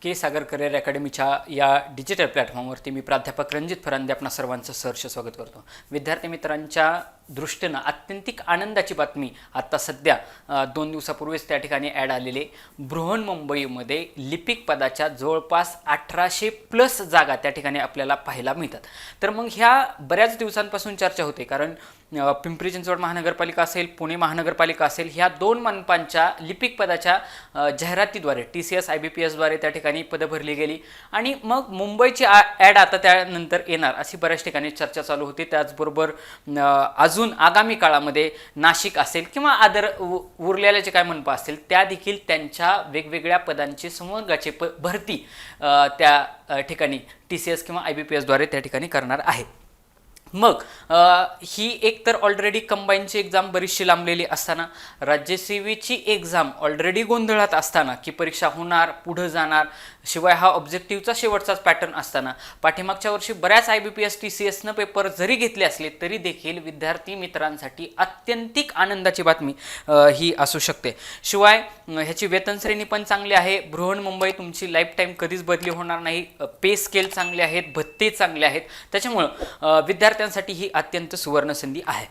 के सागर career अकॅडमीच्या या digital प्लॅटफॉर्मवरती मी प्राध्यापक रणजित फरांदे आपणा सर्वांचं सहर्ष स्वागत करतो। विद्यार्थी मित्रांच्या दृष्टीनं अत्यंतिक आनंदाची बातमी आता सध्या 2 दिवसापूर्वीच त्या ठिकाणी ॲड आलेले बृहन्मुंबईमध्ये लिपिक पदाच्या जवळपास 1800+ जागा त्या ठिकाणी आपल्याला पाहायला मिळतात। तर मग ह्या बऱ्याच दिवसांपासून चर्चा होते, कारण पिंपरी चिंचवड महानगरपालिका असेल, पुणे महानगरपालिका असेल, ह्या 2 मनपांच्या लिपिक पदाच्या जाहिरातीद्वारे TCS IBPS द्वारे त्या ठिकाणी पदं भरली गेली आणि मग मुंबईची ॲड आता त्यानंतर येणार अशी बऱ्याच ठिकाणी चर्चा चालू होती। त्याचबरोबर अजून आगामी काळामध्ये नाशिक असेल किंवा अदर उरलेले जे काय मनपा असतील त्या देखील त्यांच्या वेगवेगळ्या पदांची संवर्गाची भरती त्या ठिकाणी TCS किंवा IBPS द्वारे त्या ठिकाणी करणार आहे। मग ही एक तर ऑलरेडी कंबाईनची एक्झाम बरीचशी लांबलेली असताना, राज्यसेवेची एक्झाम ऑलरेडी गोंधळात असताना की परीक्षा होणार, पुढे जाणार, शिवाय हा ऑब्जेक्टिव्हचा शेवटचाच पॅटर्न असताना, पाठीमागच्या वर्षी बऱ्याच IBPS TCSनं पेपर जरी घेतले असले तरी देखील विद्यार्थी मित्रांसाठी अत्यंतिक आनंदाची बातमी ही असू शकते। शिवाय ह्याची वेतन श्रेणी पण चांगली आहे। बृहन्मुंबई तुमची लाईफ टाईम कधीच बदली होणार नाही, पे स्केल चांगले आहेत, भत्ते चांगले आहेत, त्याच्यामुळं विद्यार्थ्यांसाठी ही अत्यंत सुवर्ण संधी आहे।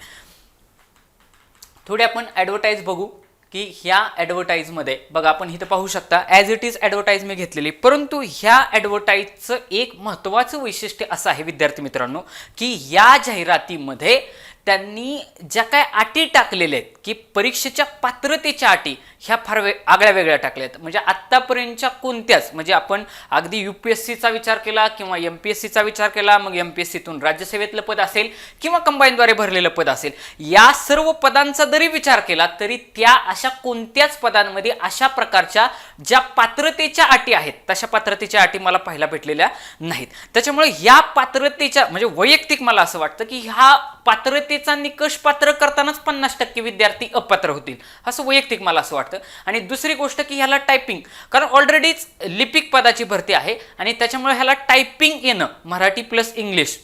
थोडी आपण ॲडव्हर्टाईज बघू की ह्या ॲडव्हर्टाईजमध्ये बघा, आपण इथं पाहू शकता ॲज इट इज ॲडव्हर्टाईज मी घेतलेली, परंतु ह्या ॲडव्हर्टाईजचं एक महत्त्वाचं वैशिष्ट्य असं आहे विद्यार्थी मित्रांनो की या जाहिरातीमध्ये त्यांनी ज्या काय अटी टाकलेल्या आहेत की परीक्षेच्या पात्रतेच्या अटी ह्या फार आगळ्या वेगळ्या टाकल्या आहेत। म्हणजे आत्तापर्यंतच्या कोणत्याच, म्हणजे आपण अगदी UPSCचा विचार केला किंवा MPSCचा विचार केला, मग MPSCतून राज्यसेवेतलं पद असेल किंवा कंबाईनद्वारे भरलेलं पद असेल, या सर्व पदांचा जरी विचार केला तरी त्या अशा कोणत्याच पदांमध्ये अशा प्रकारच्या ज्या पात्रतेच्या अटी आहेत तशा पात्रतेच्या अटी मला पाहायला भेटलेल्या नाहीत। त्याच्यामुळे या पात्रतेच्या म्हणजे वैयक्तिक मला असं वाटतं की ह्या पात्रतेचा निकष पात्र करतानाच 50% विद्यार्थी अपात्र होतील, असं वैयक्तिक मला असं वाटतं। आणि दुसरी गोष्ट की ह्याला टायपिंग, कारण ऑलरेडीच लिपिक पदाची भरती आहे आणि त्याच्यामुळे ह्याला टायपिंग येणं मराठी प्लस इंग्लिश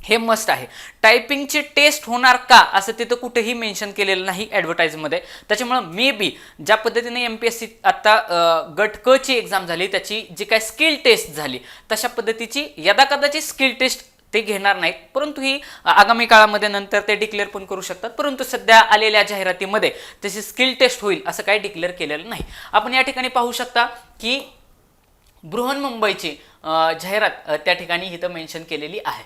हे मस्ट आहे। टायपिंगची टेस्ट होणार का असं तिथं कुठेही मेन्शन केलेलं नाही ॲडव्हर्टाईजमध्ये। त्याच्यामुळे मे बी ज्या पद्धतीने MPSC आता गट क ची एक्झाम झाली त्याची जी काय स्किल टेस्ट झाली तशा पद्धतीची यदाकदाची स्किल टेस्ट ते घेणार नाहीत, परंतु ही आगामी काळामध्ये नंतर ते डिक्लेअर पण करू शकतात। परंतु सध्या आलेल्या जाहिरातीमध्ये तशी स्किल टेस्ट होईल असं काही डिक्लेअर केलेलं नाही। आपण या ठिकाणी पाहू शकता की बृहन्मुंबईची जाहिरात त्या ठिकाणी इथं मेन्शन केलेली आहे।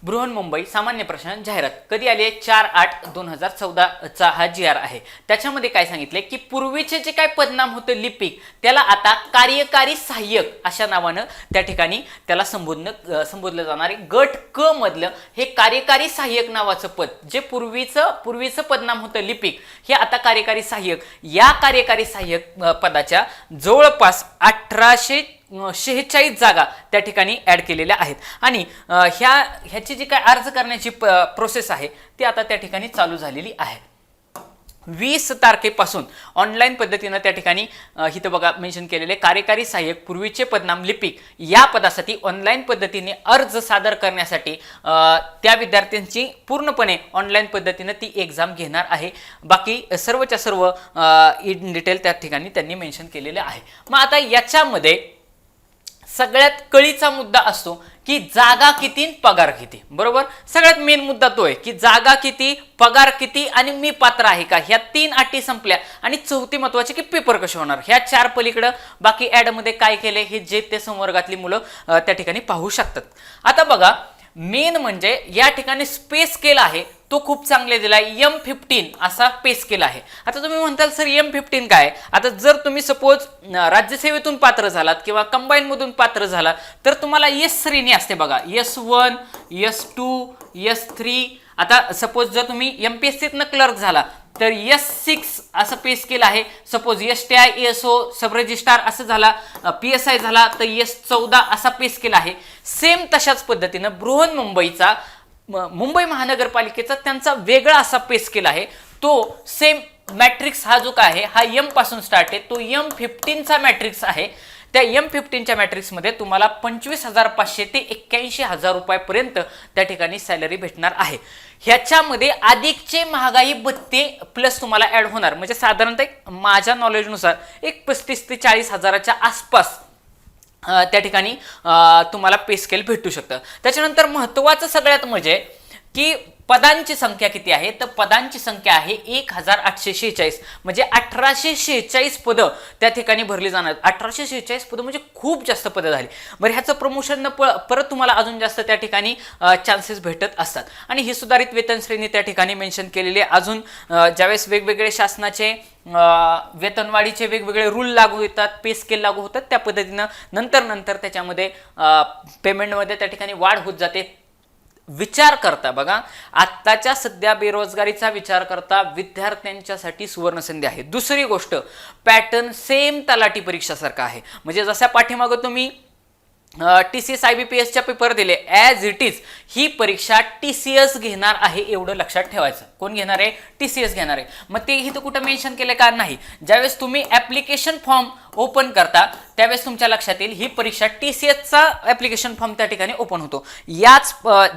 बृहन्मुंबई सामान्य प्रश्न जाहिरात कधी आली आहे? 4/8/2014चा हा GR आहे। त्याच्यामध्ये काय सांगितले की पूर्वीचे जे काय पदनाम होतं लिपिक त्याला आता कार्यकारी सहाय्यक अशा नावानं त्या ठिकाणी त्याला संबोधलं जाणार आहे। गट क मधलं हे कार्यकारी सहाय्यक नावाचं पद, जे पूर्वीचं पदनाम होतं लिपिक, हे आता कार्यकारी सहाय्यक, या कार्यकारी सहाय्यक पदाच्या जवळपास 1846 जागा त्या ठिकाणी ॲड केलेल्या आहेत आणि ह्याची जी काय अर्ज करण्याची प्रोसेस आहे ती आता त्या ठिकाणी चालू झालेली आहे। 20 तारखेपासून ऑनलाईन पद्धतीनं त्या ठिकाणी इथं बघा मेन्शन केलेले कार्यकारी सहाय्यक पूर्वीचे पदनाम लिपिक या पदासाठी ऑनलाईन पद्धतीने अर्ज सादर करण्यासाठी त्या विद्यार्थ्यांची पूर्णपणे ऑनलाईन पद्धतीनं ती एक्झाम घेणार आहे। बाकी सर्वच्या सर्व इन डिटेल त्या ठिकाणी त्यांनी मेन्शन केलेले आहे। मग आता याच्यामध्ये सगळ्यात कळीचा मुद्दा असतो की जागा किती पगार किती, बरोबर? सगळ्यात मेन मुद्दा तो आहे की जागा किती, पगार किती आणि मी पात्र आहे का, ह्या 3 अटी संपल्या। आणि चौथी महत्वाची की पेपर कसे होणार, ह्या 4 पलीकडं बाकी ॲडमध्ये काय केले हे जे ते संवर्गातली मुलं त्या ठिकाणी पाहू शकतात। आता बघा, मेन म्हणजे या ठिकाणी स्पेस स्केल आहे तो खूप चांगले दिलाय, M15 असा पे स्केल आहे। आता तुम्ही म्हणताल सर M15 काय? आता जर तुम्ही सपोज राज्यसेवेतून पात्र झालात किंवा कंबाईन मधून पात्र झालात तर तुम्हाला S श्रेणी असते बघा, S1, S2, S3। आता सपोज जर तुम्ही MPSCतनं क्लर्क झाला तर S6 असं पे स्केल आहे। सपोज STI ASO सब रजिस्ट्रार असं झाला, PSI झाला तर S14 असा पे स्केल आहे। सेम तशाच पद्धतीनं बृहन्मुंबईचा, मुंबई महानगरपालिकेचा त्यांचा वेगळा असा पे स्केल आहे। तो सेम मॅट्रिक्स हा जो काय आहे हा M पासून स्टार्ट आहे, तो M15चा मॅट्रिक्स आहे। त्या M15च्या मॅट्रिक्समध्ये तुम्हाला 25,500 ते 81,000 रुपयापर्यंत त्या ठिकाणी सॅलरी भेटणार आहे. ह्याच्यामध्ये अधिकचे महागाई भत्ते प्लस तुम्हाला ऍड होणार, म्हणजे साधारणतः माझ्या नॉलेजनुसार एक 35 ते 40 हजाराच्या आसपास त्या ठिकाणी तुम्हाला पे स्केल भेटू शकतं. त्याच्यानंतर महत्त्वाचं सगळ्यात म्हणजे की पदांची संख्या किती आहे, तर पदांची संख्या आहे 1846, म्हणजे 1846 पदं त्या ठिकाणी भरली जाणार. 1846 पदं म्हणजे खूप जास्त पदं झाली. बरं, ह्याचं प्रमोशन परत तुम्हाला अजून जास्त त्या ठिकाणी चान्सेस भेटत असतात. आणि ही सुधारित वेतन श्रेणी त्या ठिकाणी मेन्शन केलेली आहे. अजून ज्यावेळेस वेगवेगळे शासनाचे वेतनवाढीचे वेगवेगळे रूल लागू होतात, पे स्केल लागू होतात, त्या पद्धतीनं नंतर त्याच्यामध्ये पेमेंटमध्ये त्या ठिकाणी वाढ होत जाते. विचार करता बघा, आत्ताच्या सध्या बेरोजगारीचा विचार करता विद्यार्थ्यांच्यासाठी सुवर्णसंधी आहे. दुसरी गोष्ट, पॅटर्न सेम तलाठी परीक्षासारखा आहे. म्हणजे जशा पाठीमागं तुम्ही TCS IBPSच्या पेपर दिले, ॲज इट इज ही परीक्षा TCS घेणार आहे, एवढं लक्षात ठेवायचं. कोण घेणार आहे? TCS घेणार आहे. मग ते इथं कुठं मेन्शन केलं का? नाही. ज्यावेळेस तुम्ही ॲप्लिकेशन फॉर्म ओपन करता त्यावेळेस तुमच्या लक्षात येईल ही परीक्षा TCSचा ॲप्लिकेशन फॉर्म त्या ठिकाणी ओपन होतो. याच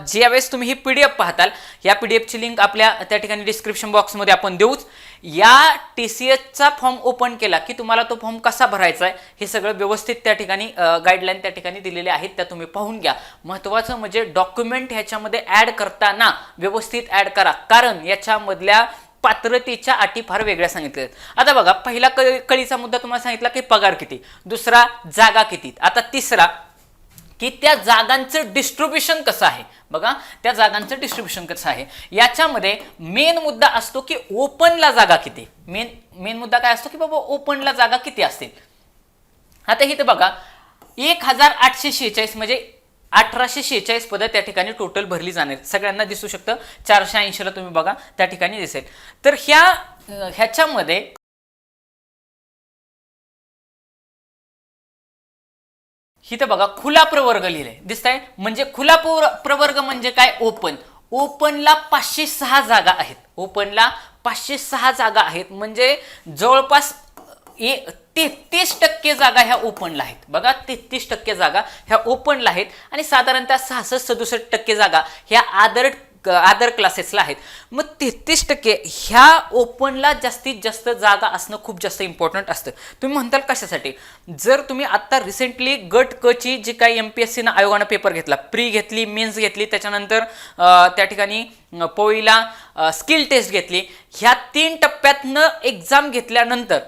ज्यावेळेस तुम्ही ही PDF पाहताल, या PDFची लिंक आपल्या त्या ठिकाणी डिस्क्रिप्शन बॉक्समध्ये आपण देऊच. या TCSचा फॉर्म ओपन केला की तुम्हाला तो फॉर्म कसा भरायचा आहे हे सगळं व्यवस्थित त्या ठिकाणी गाईडलाईन त्या ठिकाणी दिलेले आहेत, त्या तुम्ही पाहून घ्या. महत्त्वाचं म्हणजे डॉक्युमेंट ह्याच्यामध्ये ॲड करताना व्यवस्थित ॲड करा, कारण याच्यामधल्या पात्रतेच्या अटी फार वेगळ्या सांगितल्या आहेत. आता बघा, पहिला कळीचा मुद्दा तुम्हाला सांगितला की पगार किती, दुसरा जागा किती, आता तिसरा की त्या जागांचं डिस्ट्रीब्युशन कसं आहे. बघा, त्या जागांचं डिस्ट्रीब्युशन कसं आहे. याच्यामध्ये मेन मुद्दा असतो की ओपनला जागा किती. मेन मुद्दा काय असतो की बाबा ओपनला जागा किती असतील. आता इथे बघा 1846 म्हणजे 1846 पदं त्या ठिकाणी टोटल भरली जाणार. सगळ्यांना दिसू शकतं. 480ला तुम्ही बघा त्या ठिकाणी दिसेल. तर ह्याच्यामध्ये इथं बघा खुला प्रवर्ग लिहिलंय, दिसतंय. म्हणजे खुला प्रवर्ग म्हणजे काय? ओपनला 506 जागा आहेत. ओपनला 506 जागा आहेत, म्हणजे जवळपास 33% जागा ह्या ओपनला आहेत. बघा, 33% जागा ह्या ओपनला आहेत आणि साधारणतः 66-67% जागा ह्या अदर क्लासेसला आहेत. मग 33% ह्या ओपनला जास्तीत जास्त जागा असणं खूप जास्त इम्पॉर्टंट असतं. तुम्ही म्हणताल कशासाठी? जर तुम्ही आता रिसेंटली गट क ची जी काही MPSC आयोगानं पेपर घेतला, प्री घेतली, मेन्स घेतली, त्याच्यानंतर त्या ठिकाणी पहिला स्किल टेस्ट घेतली, ह्या 3 टप्प्यातनं एक्झाम घेतल्यानंतर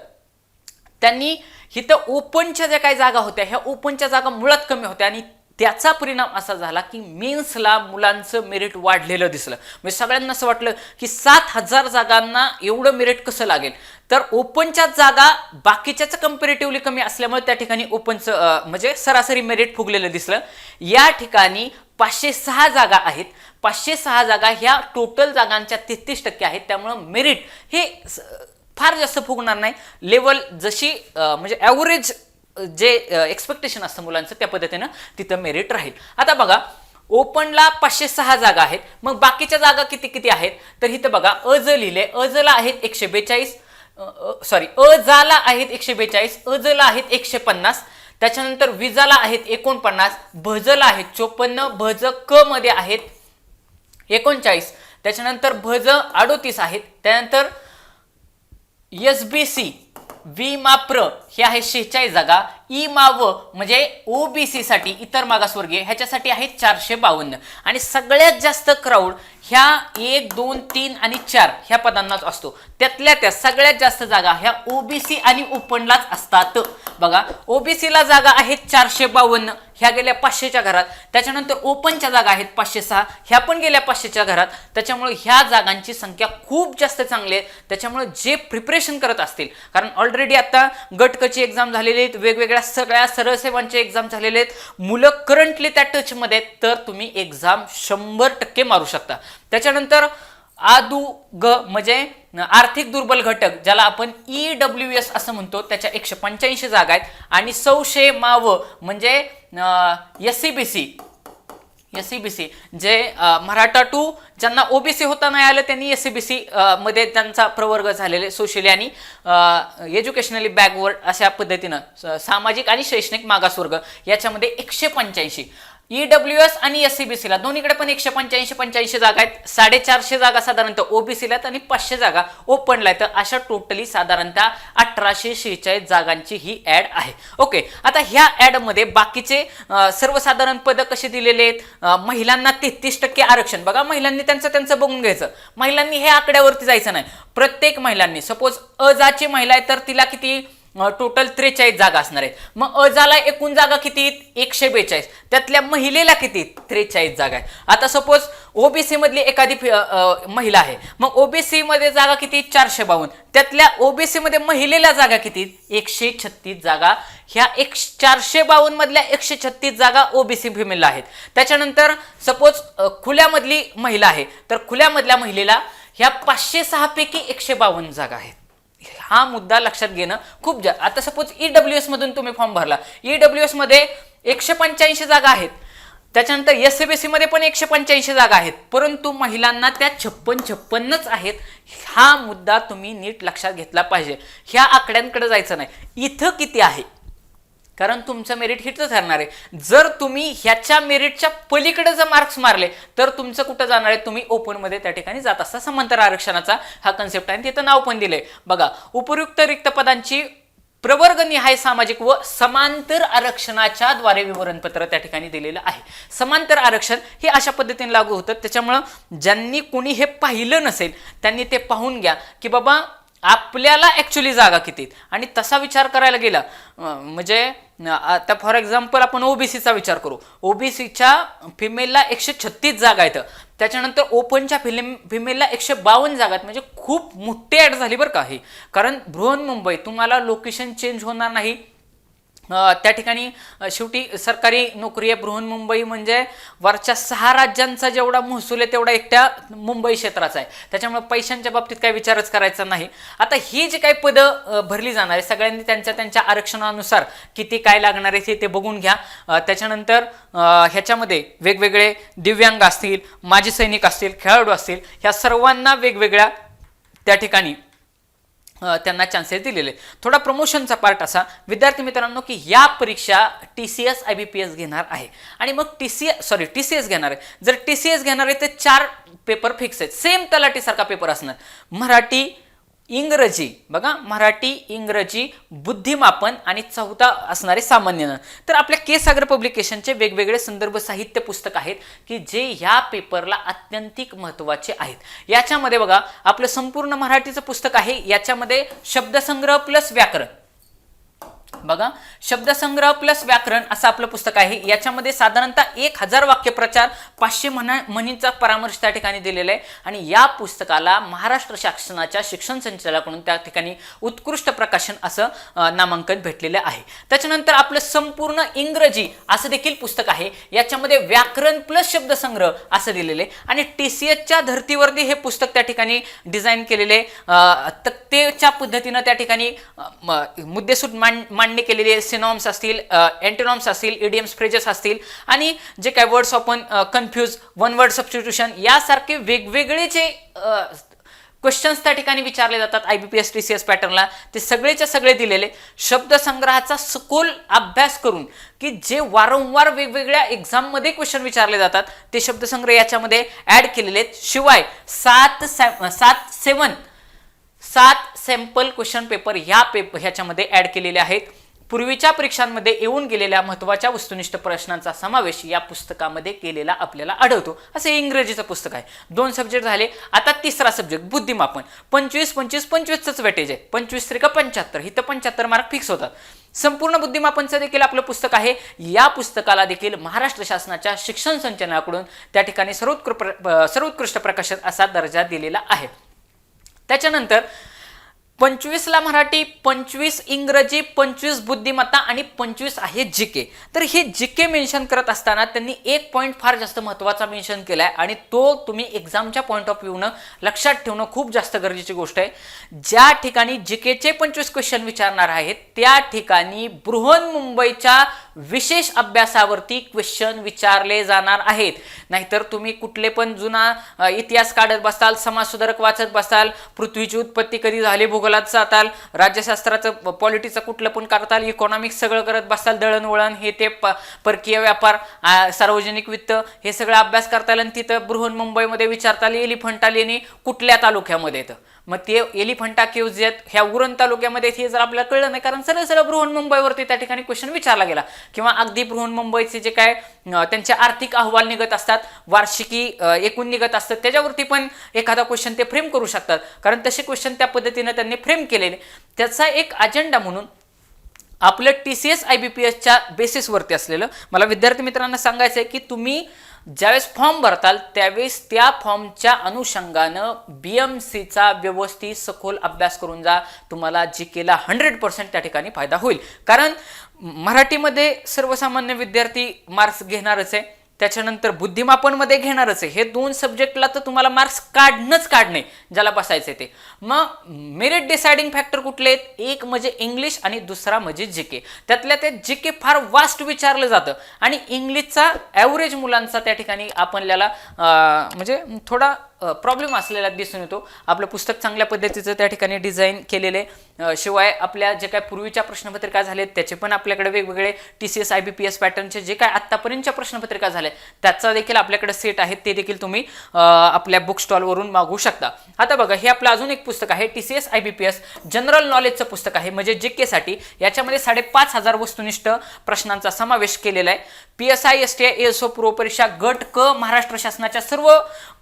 त्यांनी इथं ओपनच्या ज्या काही जागा होत्या ह्या ओपनच्या जागा मुळात कमी होत्या आणि त्याचा परिणाम असा झाला की मेन्सला मुलांचं मेरिट वाढलेलं दिसलं. म्हणजे सगळ्यांना असं वाटलं की 7,000 जागांना एवढं मेरिट कसं लागेल. तर ओपनच्या जागा बाकीच्याच कंपॅरेटिव्हली कमी असल्यामुळे त्या ठिकाणी ओपनचं म्हणजे सरासरी मेरिट फुगलेलं दिसलं. या ठिकाणी 506 जागा आहेत. 506 जागा ह्या टोटल जागांच्या 33% आहेत. त्यामुळं मेरिट हे फार जास्त फुगणार नाही. लेवल जशी म्हणजे ॲव्हरेज जे एक्सपेक्टेशन असतं मुलांचं त्या पद्धतीनं तिथं मेरिट राहील. आता बघा, ओपनला 506 जागा आहेत. मग बाकीच्या जागा किती आहेत? तर इथं बघा, अज लिहिले. अजला आहेत 142, अजाला आहेत 142, अजला आहेत 150, त्याच्यानंतर विजाला आहेत 49, भजला आहेत 54, भज क मध्ये आहेत 39, त्याच्यानंतर भज 38 आहेत, त्यानंतर SBC वी माप्र हे आहे 46 जागा. ई माव म्हणजे OBC साठी इतर मागासवर्गीय ह्याच्यासाठी आहे 452 आणि सगळ्यात जास्त क्राऊड ह्या 1, 2, 3 आणि 4 ह्या पदांनाच असतो. त्यातल्या त्या सगळ्यात जास्त जागा ह्या OBC आणि ओपनलाच असतात. बघा, OBC ला जागा आहेत 452, ह्या गेल्या 500च्या घरात. त्याच्यानंतर ओपनच्या जागा आहेत 506, ह्या पण गेल्या 500च्या घरात. त्याच्यामुळे ह्या जागांची संख्या खूप जास्त चांगली आहे. त्याच्यामुळे जे प्रिपरेशन करत असतील, कारण ऑलरेडी आता गटकची एक्झाम झालेली आहेत, वेगवेगळ्या सगळ्या सरळ सेवांचे एक्झाम झालेले आहेत, मुलं करंटली त्या टचमध्ये आहेत, तर तुम्ही एक्झाम 100% मारू शकता. त्याच्यानंतर आदू ग म्हणजे आर्थिक दुर्बल घटक ज्याला आपण EWS असं म्हणतो, त्याच्या 185 जागा आहेत. आणि सौशे माव म्हणजे SCBC एसईबीसी जे मराठा टू ज्यांना ओबीसी होता नाही आलं त्यांनी एसईबीसी मध्ये त्यांचा प्रवर्ग झालेले सोशली आणि एज्युकेशनली बॅकवर्ड अशा पद्धतीनं सामाजिक आणि शैक्षणिक मागासवर्ग याच्यामध्ये 185 ईडब्ल्यूएस आणि एससीबीसीला दोन्हीकडे पण 185 जागा आहेत. 450 जागा साधारणतः ओबीसीला आहेत आणि 500 जागा ओपनला आहेत. अशा टोटली साधारणतः 1846 जागांची ही ऍड आहे. ओके, आता ह्या ऍड मध्ये बाकीचे सर्वसाधारण पद कसे दिलेले आहेत. महिलांना 33% आरक्षण. बघा, महिलांनी त्यांचं बघून घ्यायचं. महिलांनी हे आकड्यावरती जायचं नाही. प्रत्येक महिलांनी सपोज अजाची महिला आहे तर तिला किती टोटल 43 जागा असणार आहेत. मग अजाला एकूण जागा किती 142, त्यातल्या महिलेला किती 43 जागा आहे. आता सपोज ओबीसी मधली एखादी महिला आहे, मग ओबीसी मध्ये जागा किती 452, त्यातल्या ओबीसी मध्ये महिलेला जागा किती 136 जागा. ह्या 452 मधल्या 136 जागा ओबीसी फिमेलला आहेत. त्याच्यानंतर सपोज खुल्यामधली महिला आहे तर खुल्यामधल्या महिलेला ह्या 506 पैकी 152 जागा आहेत. हा मुद्दा लक्षात घेणं खूप आता सपोज ईडब्ल्यूएस मधून तुम्ही फॉर्म भरला, ईडब्ल्यूएस मध्ये 185 जागा आहेत. त्याच्यानंतर एससीबीसी मध्ये पण 185 जागा आहेत, परंतु महिलांना त्या 56 आहेत. हा मुद्दा तुम्ही नीट लक्षात घेतला पाहिजे. ह्या आकड्यांकडे जायचं नाही. इथं किती आहे, कारण तुमचं मेरिट हिटच ठरणार आहे. जर तुम्ही ह्याच्या मेरिटच्या पलीकडे जर मार्क्स मारले तर तुमचं कुठं जाणार आहे, तुम्ही ओपन मध्ये त्या ठिकाणी जात असता. समांतर आरक्षणाचा हा कन्सेप्ट आहे, तिथं नाव पण दिलंय. बघा, उपयुक्त रिक्त पदांची प्रवर्गनिहाय सामाजिक व समांतर आरक्षणाच्या द्वारे विवरणपत्र त्या ठिकाणी दिलेलं आहे. समांतर आरक्षण हे अशा पद्धतीने लागू होतं. त्याच्यामुळं ज्यांनी कोणी हे पाहिलं नसेल त्यांनी ते पाहून घ्या की बाबा आपल्याला ऍक्च्युली जागा किती. आणि तसा विचार करायला गेला म्हणजे आता फॉर एक्झाम्पल आपण ओबीसीचा विचार करू. ओबीसीच्या फिमेलला 136 जागा आहेत. त्याच्यानंतर ओपनच्या फिमेलला 152 जागा आहेत. म्हणजे खूप मोठी ऍड झाली बरं का ही. कारण बृहन्मुंबई तुम्हाला लोकेशन चेंज होणार नाही. त्या ठिकाणी शेवटी सरकारी नोकरी आहे. बृहन्मुंबई म्हणजे वरच्या 6 राज्यांचा जेवढा महसूल आहे तेवढा एकट्या मुंबई क्षेत्राचा आहे. त्याच्यामुळे पैशांच्या बाबतीत काही विचारच करायचा नाही. आता ही जी काही पदं भरली जाणार आहे सगळ्यांनी त्यांच्या आरक्षणानुसार किती काय लागणार आहे ते बघून घ्या. त्याच्यानंतर ह्याच्यामध्ये वेगवेगळे दिव्यांग असतील, माजी सैनिक असतील, खेळाडू असतील, ह्या सर्वांना वेगवेगळ्या त्या ठिकाणी त्यांना चान्सेस दिलेले. थोडा प्रमोशनचा पार्ट असा विद्यार्थी मित्रांनो की या परीक्षा TCS IBPS घेणार आहे आणि मग TCS घेणार आहे. जर TCS घेणार आहे तर 4 पेपर फिक्स आहेत. सेम तलाठी सारखा पेपर असणार. मराठी, इंग्रजी, बघा मराठी, इंग्रजी, बुद्धिमापन आणि 4था असणारे सामान्य ज्ञान. तर आपल्या के सागर पब्लिकेशनचे वेगवेगळे संदर्भ साहित्य पुस्तक आहेत की जे ह्या पेपरला अत्यंतिक महत्त्वाचे आहेत. याच्यामध्ये बघा आपलं संपूर्ण मराठीचं पुस्तक आहे. याच्यामध्ये शब्दसंग्रह प्लस व्याकरण, बघा शब्दसंग्रह प्लस व्याकरण असं आपलं पुस्तक आहे. याच्यामध्ये साधारणतः 1000 वाक्यप्रचार, 500 म्हणींचा परामर्श त्या ठिकाणी दिलेला आहे. आणि या पुस्तकाला महाराष्ट्र शासनाच्या शिक्षण संचालनाकडून त्या ठिकाणी उत्कृष्ट प्रकाशन असं नामांकन भेटलेलं आहे. त्याच्यानंतर आपलं संपूर्ण इंग्रजी असं देखील पुस्तक आहे. याच्यामध्ये व्याकरण प्लस शब्दसंग्रह असं दिलेलं आहे. आणि TCSच्या धर्तीवरती हे पुस्तक त्या ठिकाणी डिझाईन केलेले तक्तेच्या पद्धतीनं त्या ठिकाणी मुद्देसूद मांडणी केलेले सिनॉम्स असतील, एंटोनॉम्स असतील, इडियम्स, फ्रेजेस असतील आणि जे काही वर्ड्स आपण कन्फ्यूज, वन वर्ड सबस्टिट्यूशन यासारखे वेगवेगळे जे क्वेश्चन्स त्या ठिकाणी विचारले जातात IBPS TCS पॅटर्नला, ते सगळेच्या सगळे दिलेले. शब्दसंग्रहाचा सखोल अभ्यास करून की जे वारंवार वेगवेगळ्या एक्झाममध्ये क्वेश्चन विचारले जातात ते शब्दसंग्रह याच्यामध्ये ऍड केलेले आहेत. शिवाय 7 सॅम्पल क्वेश्चन पेपर ह्याच्यामध्ये ऍड केलेले आहेत. पूर्वीच्या परीक्षांमध्ये येऊन गेलेल्या महत्त्वाच्या वस्तुनिष्ठ प्रश्नांचा समावेश या पुस्तकामध्ये केलेला आपल्याला आढळतो. असं इंग्रजीचं पुस्तक आहे. 2 सब्जेक्ट झाले. आता 3रा सब्जेक्ट बुद्धिमापन. 25-25-25च वेटेज आहे. 25 त्रिक 75, इथं 75 मार्क फिक्स होतात. संपूर्ण बुद्धिमापनचं देखील आपलं पुस्तक आहे. या पुस्तकाला देखील महाराष्ट्र शासनाच्या शिक्षण संचालनाकडून त्या ठिकाणी सर्वोत्कृष्ट प्रकाशन असा दर्जा दिलेला आहे. त्याच्यानंतर 25ला मराठी, 25 इंग्रजी, 25 बुद्धिमत्ता आणि 25 आहे जीके. तर हे जीके मेन्शन करत असताना त्यांनी एक पॉईंट फार जास्त महत्त्वाचा मेन्शन केलाय आणि तो तुम्ही एक्झामच्या पॉईंट ऑफ व्ह्यूनं लक्षात ठेवणं खूप जास्त गरजेची गोष्ट आहे. ज्या ठिकाणी जीकेचे 25 क्वेश्चन विचारणार आहेत त्या ठिकाणी बृहन्मुंबईच्या विशेष अभ्यासावरती क्वेश्चन विचारले जाणार आहेत. नाहीतर तुम्ही कुठले पण जुना इतिहास काढत बसाल, समाजसुधारक वाचत बसाल, पृथ्वीची उत्पत्ती कधी झाली भूगोलात जाताल, राज्यशास्त्राचं पॉलिटिक्सचं कुठलं पण करताल, इकॉनॉमिक्स सगळं करत बसाल, दळणवळण हे ते परकीय व्यापार, सार्वजनिक वित्त हे सगळं अभ्यास करताल आणि तिथं बृहन्मुंबईमध्ये विचारताल एलिफंटा लेणी कुठल्या तालुक्यामध्ये येतं. मग ते एलिफंटा केव्ज आहेत ह्या उरण तालुक्यामध्ये हे जर आपल्याला कळलं नाही, कारण सरळ सरळ बृहन्मुंबईवरती त्या ठिकाणी क्वेश्चन विचारला गेला. किंवा अगदी बृहन्मुंबईचे जे काय त्यांचे आर्थिक अहवाल निघत असतात, वार्षिकी एकूण निघत असतात, त्याच्यावरती पण एखादा क्वेश्चन ते फ्रेम करू शकतात, कारण तसे क्वेश्चन त्या पद्धतीने त्यांनी फ्रेम केलेले. त्याचा एक अजेंडा म्हणून आपलं TCS IBPSच्या बेसिसवरती असलेलं मला विद्यार्थी मित्रांना सांगायचं आहे की तुम्ही ज्यावेळेस फॉर्म भरताल त्यावेळेस त्या फॉर्मच्या अनुषंगानं BMCचा व्यवस्थित सखोल अभ्यास करून जा. तुम्हाला जीकेला 100% त्या ठिकाणी फायदा होईल. कारण मराठीमध्ये सर्वसामान्य विद्यार्थी मार्क्स घेणारच आहे, त्याच्यानंतर बुद्धिमापनमध्ये घेणारच आहे. हे दोन सब्जेक्टला तर तुम्हाला मार्क्स काढणे ज्याला बसायचे ते. मग मेरिट डिसाइडिंग फॅक्टर कुठले आहेत? एक म्हणजे इंग्लिश आणि दुसरा म्हणजे जीके. त्यातल्या ते जीके फार वास्ट विचारलं जातं आणि इंग्लिशचा ॲव्हरेज मुलांचा त्या ठिकाणी आपल्याला म्हणजे थोडा प्रॉब्लेम असलेला दिसून येतो. आपलं पुस्तक चांगल्या पद्धतीचं त्या ठिकाणी डिझाईन केलेले, शिवाय आपल्या जे काय पूर्वीच्या प्रश्नपत्रिका झालेत त्याचे पण आपल्याकडे वेगवेगळे TCS IBPS पॅटर्नचे जे काय आत्तापर्यंतच्या प्रश्नपत्रिका झाल्या त्याचा देखील आपल्याकडे सेट आहेत, ते देखील तुम्ही आपल्या बुक स्टॉलवरून मागवू शकता. आता बघा, हे आपलं अजून एक पुस्तक आहे TCS IBPS जनरल नॉलेजचं पुस्तक आहे, म्हणजे जीकेसाठी. याच्यामध्ये 5,500 वस्तुनिष्ठ प्रश्नांचा समावेश केलेला आहे. PSI STI ASO पूर्व परीक्षा गट क महाराष्ट्र शासनाच्या सर्व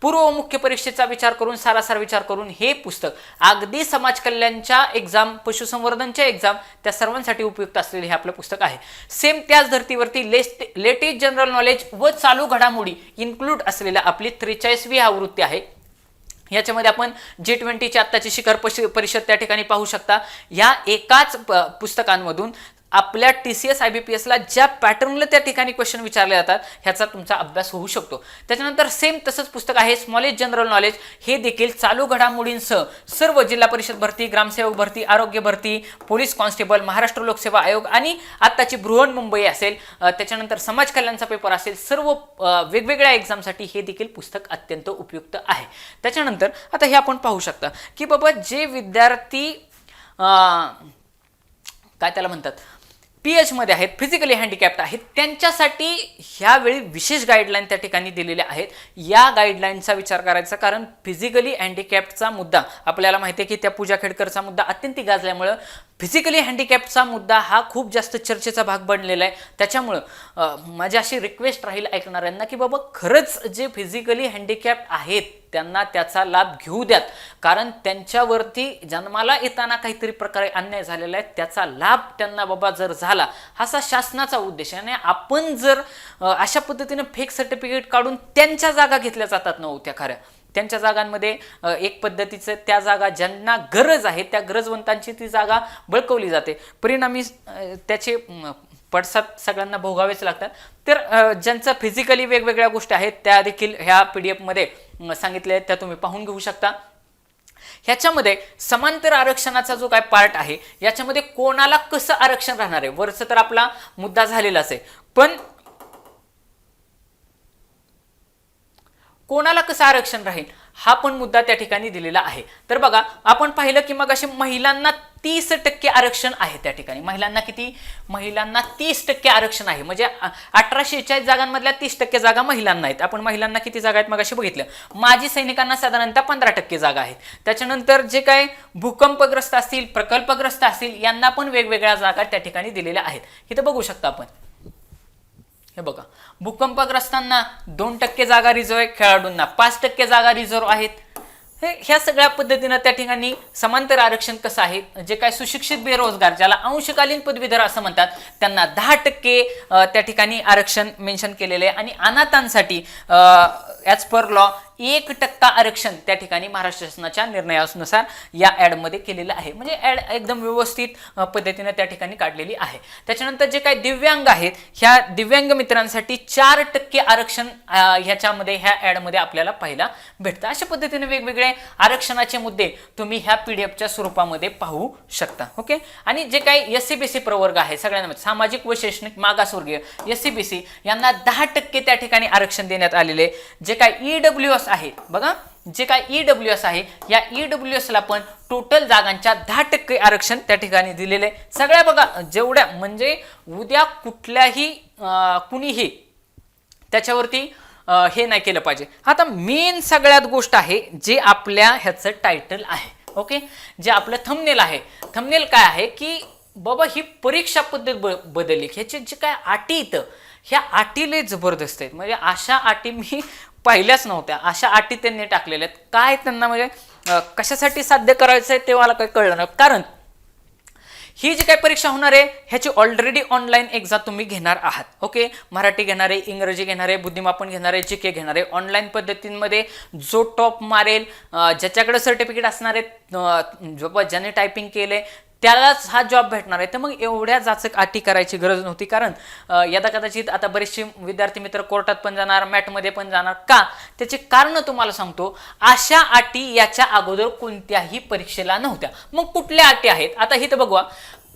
पूर्व मुख्य परीक्षेचा विचार करून, सारासार विचार करून हे पुस्तक अगदी समाज कल्याणच्या एक्झाम, पशुसंवर्धनच्या एक्झाम त्या सर्वांसाठी उपयुक्त असलेले हे आपलं पुस्तक आहे. सेम त्याच धर्तीवरती लेटेस्ट जनरल नॉलेज व चालू घडामोडी इन्क्लूड असलेल्या आपली 43वी आवृत्ती आहे. याच्यामध्ये आपण G20ची आत्ताची शिखर परिषद त्या ठिकाणी पाहू शकता. या एकाच पुस्तकांमधून आपल्या TCS IBPSला ज्या पॅटर्नला त्या ठिकाणी क्वेश्चन विचारले जातात ह्याचा तुमचा अभ्यास होऊ शकतो. त्याच्यानंतर सेम तसंच पुस्तक आहे स्मॉलेज जनरल नॉलेज. हे देखील चालू घडामोडींसह सर्व जिल्हा परिषद भरती, ग्रामसेवक भरती, आरोग्य भरती, पोलीस कॉन्स्टेबल, महाराष्ट्र लोकसेवा आयोग आणि आत्ताची बृहन्मुंबई असेल, त्याच्यानंतर समाज कल्याणचा पेपर असेल, सर्व वेगवेगळ्या एक्झामसाठी हे देखील पुस्तक अत्यंत उपयुक्त आहे. त्याच्यानंतर आता हे आपण पाहू शकता की बाबा जे विद्यार्थी काय त्याला म्हणतात PH मध्ये आहेत, फिजिकली हँडिकॅप्ट आहेत, त्यांच्यासाठी ह्यावेळी विशेष गाईडलाईन त्या ठिकाणी दिलेल्या आहेत. या गाईडलाईनचा विचार करायचा, कारण फिजिकली हँडिकॅप्टचा मुद्दा आपल्याला माहिती आहे की त्या पूजा खेडकरचा मुद्दा अत्यंत गाजल्यामुळं फिजिकली हँडिकॅप्टचा मुद्दा हा खूप जास्त चर्चेचा भाग बनलेला आहे. त्याच्यामुळं माझी अशी रिक्वेस्ट राहील ऐकणाऱ्यांना की बाबा खरंच जे फिजिकली हँडिकॅप्ट आहेत त्यांना त्याचा लाभ घेऊ द्यात, कारण त्यांच्यावरती जन्माला येताना काहीतरी प्रकारे अन्याय झालेला आहे, त्याचा लाभ त्यांना बाबा जर झाला, हा शासनाचा उद्देश आहे. आणि आपण जर अशा पद्धतीने फेक सर्टिफिकेट काढून त्यांच्या जागा घेतल्या जातात ना त्या खऱ्या, त्यांच्या जागांमध्ये एक पद्धतीचं त्या जागा ज्यांना गरज आहे त्या गरजवंतांची ती जागा बळकवली जाते. परिणामी त्याचे पडसाद सगळ्यांना भोगावेच लागतात. तर ज्यांचं फिजिकली वेगवेगळ्या गोष्टी आहेत त्या देखील ह्या PDF मध्ये सांगितल्या आहेत, त्या तुम्ही पाहून घेऊ शकता. ह्याच्यामध्ये समांतर आरक्षणाचा जो काय पार्ट आहे याच्यामध्ये कोणाला कसं आरक्षण राहणार आहे, वरचं तर आपला मुद्दा झालेलाच आहे, पण कोणाला कसं आरक्षण राहील हा पण मुद्दा त्या ठिकाणी दिलेला आहे. तर बघा, आपण पाहिलं की मग असे महिलांना 30% आरक्षण आहे त्या ठिकाणी. महिलांना किती? महिलांना 30% आरक्षण आहे, म्हणजे 1846 जागांमधल्या 30% जागा महिलांना आहेत. आपण महिलांना किती जागा आहेत मग असे बघितलं. माजी सैनिकांना साधारणतः 15% जागा आहेत. त्याच्यानंतर जे काय भूकंपग्रस्त असतील, प्रकल्पग्रस्त असतील, यांना पण वेगवेगळ्या जागा त्या ठिकाणी दिलेल्या आहेत. इथं बघू शकता आपण, हे बघा, भूकंपग्रस्तांना 2% जागा रिझर्व आहे, खेळाडूंना 5% जागा रिझर्व आहेत. ह्या सगळ्या पद्धतीनं त्या ठिकाणी समांतर आरक्षण कसं आहे, जे काय सुशिक्षित बेरोजगार ज्याला अंशकालीन पदवीधर असं म्हणतात त्यांना 10% त्या ठिकाणी आरक्षण मेन्शन केलेले आहे. आणि अनाथांसाठी ॲज पर लॉ 1% आरक्षण त्या ठिकाणी महाराष्ट्र शासनाच्या निर्णयानुसार या ॲडमध्ये केलेलं आहे. म्हणजे ॲड एकदम व्यवस्थित पद्धतीने त्या ठिकाणी काढलेली आहे. त्याच्यानंतर जे काही दिव्यांग आहेत, ह्या दिव्यांग मित्रांसाठी 4% आरक्षण ह्याच्यामध्ये ह्या ॲडमध्ये आपल्याला पाहायला भेटतं. अशा पद्धतीने वेगवेगळे आरक्षणाचे मुद्दे तुम्ही ह्या पीडीएफच्या स्वरूपामध्ये पाहू शकता. ओके. आणि जे काही SC-BC प्रवर्ग आहे सगळ्यांमध्ये सामाजिक व शैक्षणिक मागासवर्गीय SC-BC यांना 10% त्या ठिकाणी आरक्षण देण्यात आलेले. जे काही EWS आहे बघा, जे काय EWS आहे या EWS ला पण टोटल जागांच्या 10% आरक्षण त्या ठिकाणी दिलेले. सगळ्या बघा जेवढ्या म्हणजे उद्या कुठल्याही कुणीही त्याच्यावरती हे नाही केलं पाहिजे. आता मेन सगळ्यात गोष्ट आहे जे आपल्या ह्याचं टायटल आहे. ओके. जे आपलं थंबनेल आहे, थंबनेल काय आहे की बाबा ही परीक्षा पद्धत बदलली. ह्याचे जे काय अटी इथं, ह्या अटी लय जबरदस्त आहेत. म्हणजे अशा अटी मी पाहिल्याच नव्हत्या. अशा अटी त्यांनी टाकलेल्या आहेत. काय त्यांना म्हणजे कशासाठी साध्य करायचं आहे ते मला काही कळलं नाही. कारण ही जी काही परीक्षा होणार आहे ह्याची ऑलरेडी ऑनलाईन एक्झाम तुम्ही घेणार आहात. ओके. मराठी घेणारे, इंग्रजी घेणारे, बुद्धिमापन घेणारे, GK घेणारे, ऑनलाईन पद्धतींमध्ये जो टॉप मारेल, ज्याच्याकडे सर्टिफिकेट असणार आहे, ज्याने टायपिंग केले त्यालाच हा जॉब भेटणार आहे. तर मग एवढ्या जाचक अटी करायची गरज नव्हती. कारण यदा कदाचित आता बरेचसे विद्यार्थी मित्र कोर्टात पण जाणार, मॅटमध्ये पण जाणार. का? त्याची कारण तुम्हाला सांगतो. अशा अटी याच्या अगोदर कोणत्याही परीक्षेला नव्हत्या. मग कुठल्या अटी आहेत आता इथं बघवा.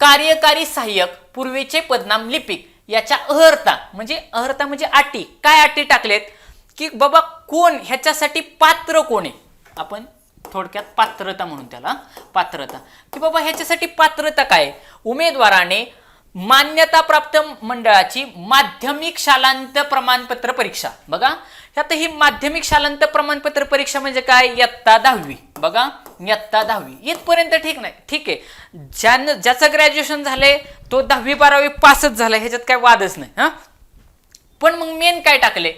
कार्यकारी सहाय्यक, पूर्वीचे पदनाम लिपिक याच्या अर्हता म्हणजे अटी. काय अटी टाकलेत की बाबा कोण ह्याच्यासाठी पात्र कोण आहे. आपण थोडक्यात पात्रता म्हणून त्याला, पात्रता की बाबा ह्याच्यासाठी पात्रता काय. उमेदवाराने मान्यताप्राप्त मंडळाची माध्यमिक शालांत प्रमाणपत्र परीक्षा. बघा आता ही माध्यमिक शालांत प्रमाणपत्र परीक्षा म्हणजे काय, इयत्ता 10वी. बघा इयत्ता 10वी इथपर्यंत ठीक नाही, ठीक आहे. ज्याचं ग्रॅज्युएशन झालंय तो 10वी 12वी पासच झालाय, ह्याच्यात काय वादच नाही. हा पण मग मेन काय टाकले,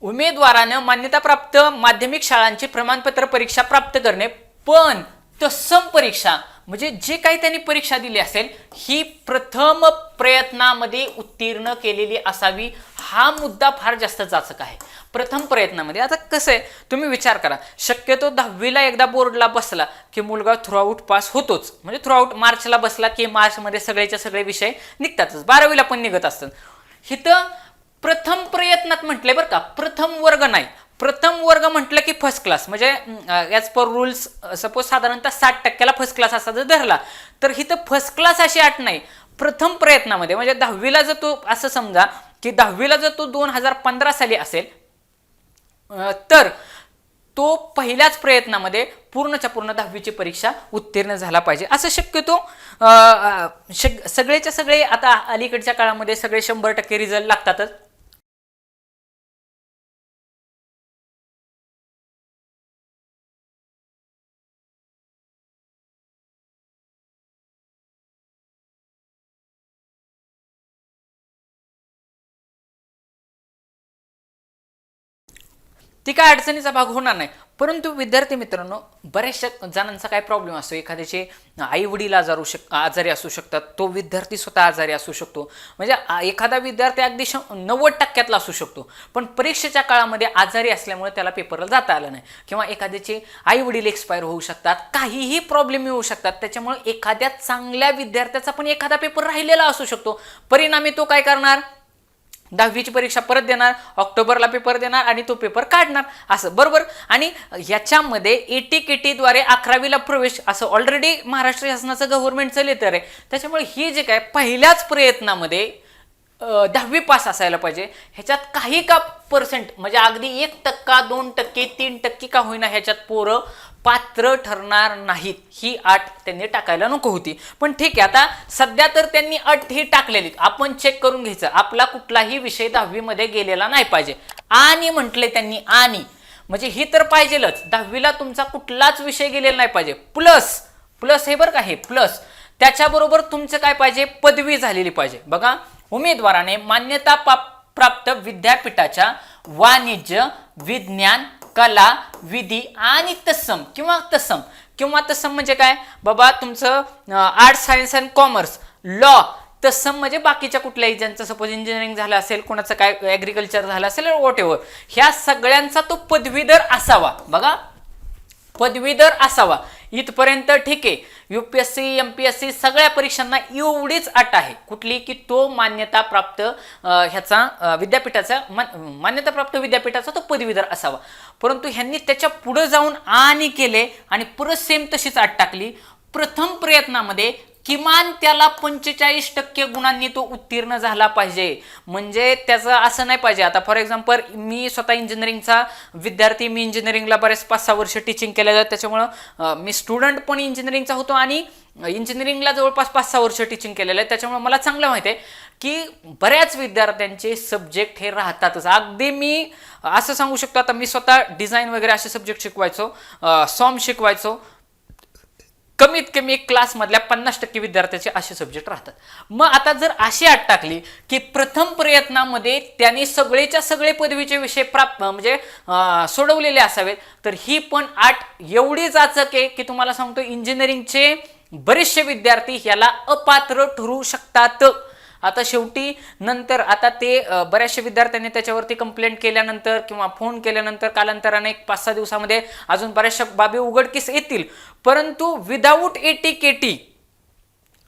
उमेदवारानं मान्यताप्राप्त माध्यमिक शाळांची प्रमाणपत्र परीक्षा प्राप्त करणे. पण तत्सम परीक्षा म्हणजे जे काही त्यांनी परीक्षा दिली असेल ही प्रथम प्रयत्नामध्ये उत्तीर्ण केलेली असावी. हा मुद्दा फार जास्त जाचक आहे. प्रथम प्रयत्नामध्ये आता कसं आहे तुम्ही विचार करा. शक्यतो 10वीला एकदा बोर्डला बसला की मुलगा थ्रूआउट पास होतोच. म्हणजे थ्रूआउट मार्चला बसला की मार्चमध्ये सगळेच्या सगळे विषय निघतातच. 12वीला पण निघत असतात. इथं प्रथम प्रयत्नात म्हटले बरं का, प्रथम वर्ग नाही. प्रथम वर्ग म्हटलं की फर्स्ट क्लास म्हणजे ॲज पर रूल्स सपोज साधारणतः 60%ला फर्स्ट क्लास असा जर धरला तर इथं फर्स्ट क्लास अशी अट नाही. प्रथम प्रयत्नामध्ये म्हणजे 10वीला जर तो असं समजा की 10वीला जर तो 2015 साली असेल तर तो पहिल्याच प्रयत्नामध्ये पूर्णच्या पूर्ण 10वीची परीक्षा उत्तीर्ण झाला पाहिजे. असं शक्यतो सगळेच्या सगळे आता अलीकडच्या काळामध्ये सगळे 100% रिझल्ट लागतातच. ती काय अडचणीचा भाग होणार नाही. परंतु विद्यार्थी मित्रांनो बऱ्याचशा जणांचा काय प्रॉब्लेम असतो, एखाद्याचे आई वडील आजारी असू शकतात, तो विद्यार्थी स्वतः आजारी असू शकतो. म्हणजे एखादा विद्यार्थी अगदी 90%तला असू शकतो पण परीक्षेच्या काळामध्ये आजारी असल्यामुळे त्याला पेपरला जाता आलं नाही, किंवा एखाद्याचे आई वडील एक्सपायर होऊ शकतात, काहीही प्रॉब्लेम येऊ शकतात. त्याच्यामुळे एखाद्या चांगल्या विद्यार्थ्याचा पण एखादा पेपर राहिलेला असू शकतो. परिणामी तो काय करणार, 10वीची परीक्षा परत देणार, ऑक्टोबरला पेपर देणार आणि तो पेपर काढणार असं बरोबर. आणि याच्यामध्ये ATKT द्वारे 11वीला प्रवेश असं ऑलरेडी महाराष्ट्र शासनाचं गव्हर्नमेंटचं लेटर आहे. त्याच्यामुळे ही जे काय पहिल्याच प्रयत्नामध्ये 10वी पास असायला पाहिजे. ह्याच्यात काही का पर्सेंट म्हणजे अगदी 1%, 2%, 3% का होईना ह्याच्यात पोरं पात्र ठरणार नाहीत. ही अट त्यांनी टाकायला नको होती. पण ठीक आहे, आता सध्या तर त्यांनी अट ही टाकलेली. आपण चेक करून घ्यायचं आपला कुठलाही विषय 10वीमध्ये गेलेला नाही पाहिजे. आणि म्हटले त्यांनी आणि म्हणजे ही तर पाहिजेलच, 10वीला तुमचा कुठलाच विषय गेलेला नाही पाहिजे. प्लस हे बरं का, हे प्लस त्याच्याबरोबर तुमचं काय पाहिजे, पदवी झालेली पाहिजे. बघा उमेदवाराने मान्यता प्राप्त विद्यापीठाच्या वाणिज्य, विज्ञान, कला, विधी आणि तत्सम किंवा तत्सम म्हणजे काय बाबा तुमचं arts, science and commerce, law तसं म्हणजे बाकीच्या कुठल्याही ज्यांचं सपोज इंजिनिअरिंग झालं असेल, कोणाचं काय ॲग्रिकल्चर झालं असेल, वॉट एव्हर, ह्या सगळ्यांचा तो पदवीधर असावा. बघा, पदवीधर असावा इथपर्यंत ठीक आहे. UPSC MPSC सगळ्या परीक्षांना एवढीच अट आहे. कुठली? की तो मान्यता प्राप्त ह्याचा विद्यापीठाचा मान्यता प्राप्त विद्यापीठाचा तो पदवीधर असावा. परंतु ह्यांनी त्याच्या पुढे जाऊन आणि केले आणि परत सेम तशीच अट टाकली. प्रथम प्रयत्नामध्ये किमान त्याला 45% गुणांनी तो उत्तीर्ण झाला पाहिजे. म्हणजे त्याचं असं नाही पाहिजे. आता फॉर एक्झाम्पल मी स्वतः इंजिनिअरिंगचा विद्यार्थी, मी इंजिनिअरिंगला बरेच 5-6 वर्ष टीचिंग केलं जातं, त्याच्यामुळं मी स्टुडंट पण इंजिनिअरिंगचा होतो आणि इंजिनिअरिंगला जवळपास 5-6 वर्ष टीचिंग केलेलं आहे. त्याच्यामुळे मला चांगलं माहिती आहे की बऱ्याच विद्यार्थ्यांचे सब्जेक्ट हे राहतातच. अगदी मी असं सांगू शकतो, आता मी स्वतः डिझाईन वगैरे असे सब्जेक्ट शिकवायचो, सॉम शिकवायचो. कमीत कमी क्लासमधल्या 50% विद्यार्थ्याचे असे सब्जेक्ट राहतात. मग आता जर अशी अट टाकली की प्रथम प्रयत्नामध्ये त्याने सगळेच्या सगळे पदवीचे विषय म्हणजे सोडवलेले असावेत, तर ही पण अट एवढी जाचक आहे की तुम्हाला सांगतो इंजिनिअरिंगचे बरेचसे विद्यार्थी याला अपात्र ठरू शकतात. आता शेवटी नंतर आता ते बऱ्याचशा विद्यार्थ्यांनी त्याच्यावरती कंप्लेंट केल्यानंतर किंवा फोन केल्यानंतर कालांतराने 5-6 दिवसामध्ये अजून बऱ्याचशा बाबी उघडकीस येतील. परंतु विदाऊट AT-KT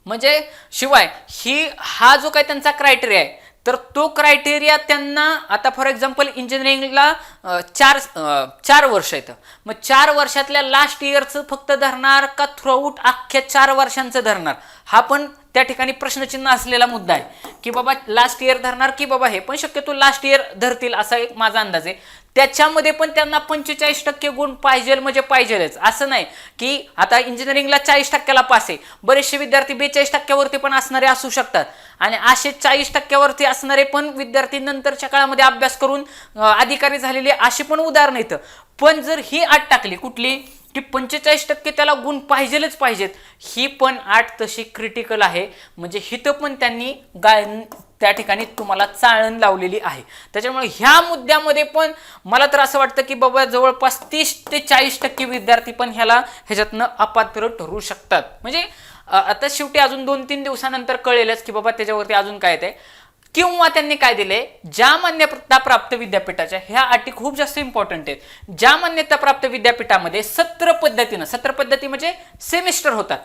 म्हणजे शिवाय हा जो काही त्यांचा क्रायटेरिया आहे, तर तो क्रायटेरिया त्यांना आता फॉर एक्झाम्पल इंजिनिअरिंगला 4 वर्ष येतं. मग 4 वर्षातल्या लास्ट इयरचं फक्त धरणार का थ्रूआउट अख्ख्या 4 वर्षांचं धरणार? हा पण त्या ठिकाणी प्रश्नचिन्ह असलेला मुद्दा आहे की बाबा लास्ट इयर धरणार की बाबा हे, पण शक्यतो लास्ट इयर धरतील असा एक माझा अंदाज आहे. त्याच्यामध्ये पण त्यांना 45% गुण पाहिजे म्हणजे पाहिजेच. असं नाही की आता इंजिनिअरिंगला 40%ला पास आहे, बरेचसे विद्यार्थी 42% पण असणारे असू शकतात आणि असे 40% असणारे पण विद्यार्थी नंतरच्या काळामध्ये अभ्यास करून अधिकारी झालेले अशी पण उदाहरणं येतं. पण जर ही अट टाकली कुठली की 45% त्याला गुण पाहिजेच पाहिजेत, ही पण अट तशी क्रिटिकल आहे. म्हणजे हिथं पण त्यांनी त्या ठिकाणी तुम्हाला चाळण लावलेली आहे. त्याच्यामुळे ह्या मुद्द्यामध्ये पण मला तर असं वाटतं की बाबा जवळपास 30 ते 40% विद्यार्थी पण ह्याच्यातनं अपात्र ठरू शकतात. म्हणजे आता शेवटी अजून 2-3 दिवसानंतर कळेलच की बाबा त्याच्यावरती अजून काय येते. किंवा त्यांनी काय दिले, ज्या मान्यता प्राप्त विद्यापीठाच्या ह्या अटी खूप जास्त इम्पॉर्टंट आहेत. ज्या मान्यता प्राप्त विद्यापीठामध्ये सत्र पद्धती म्हणजे सेमिस्टर होतात,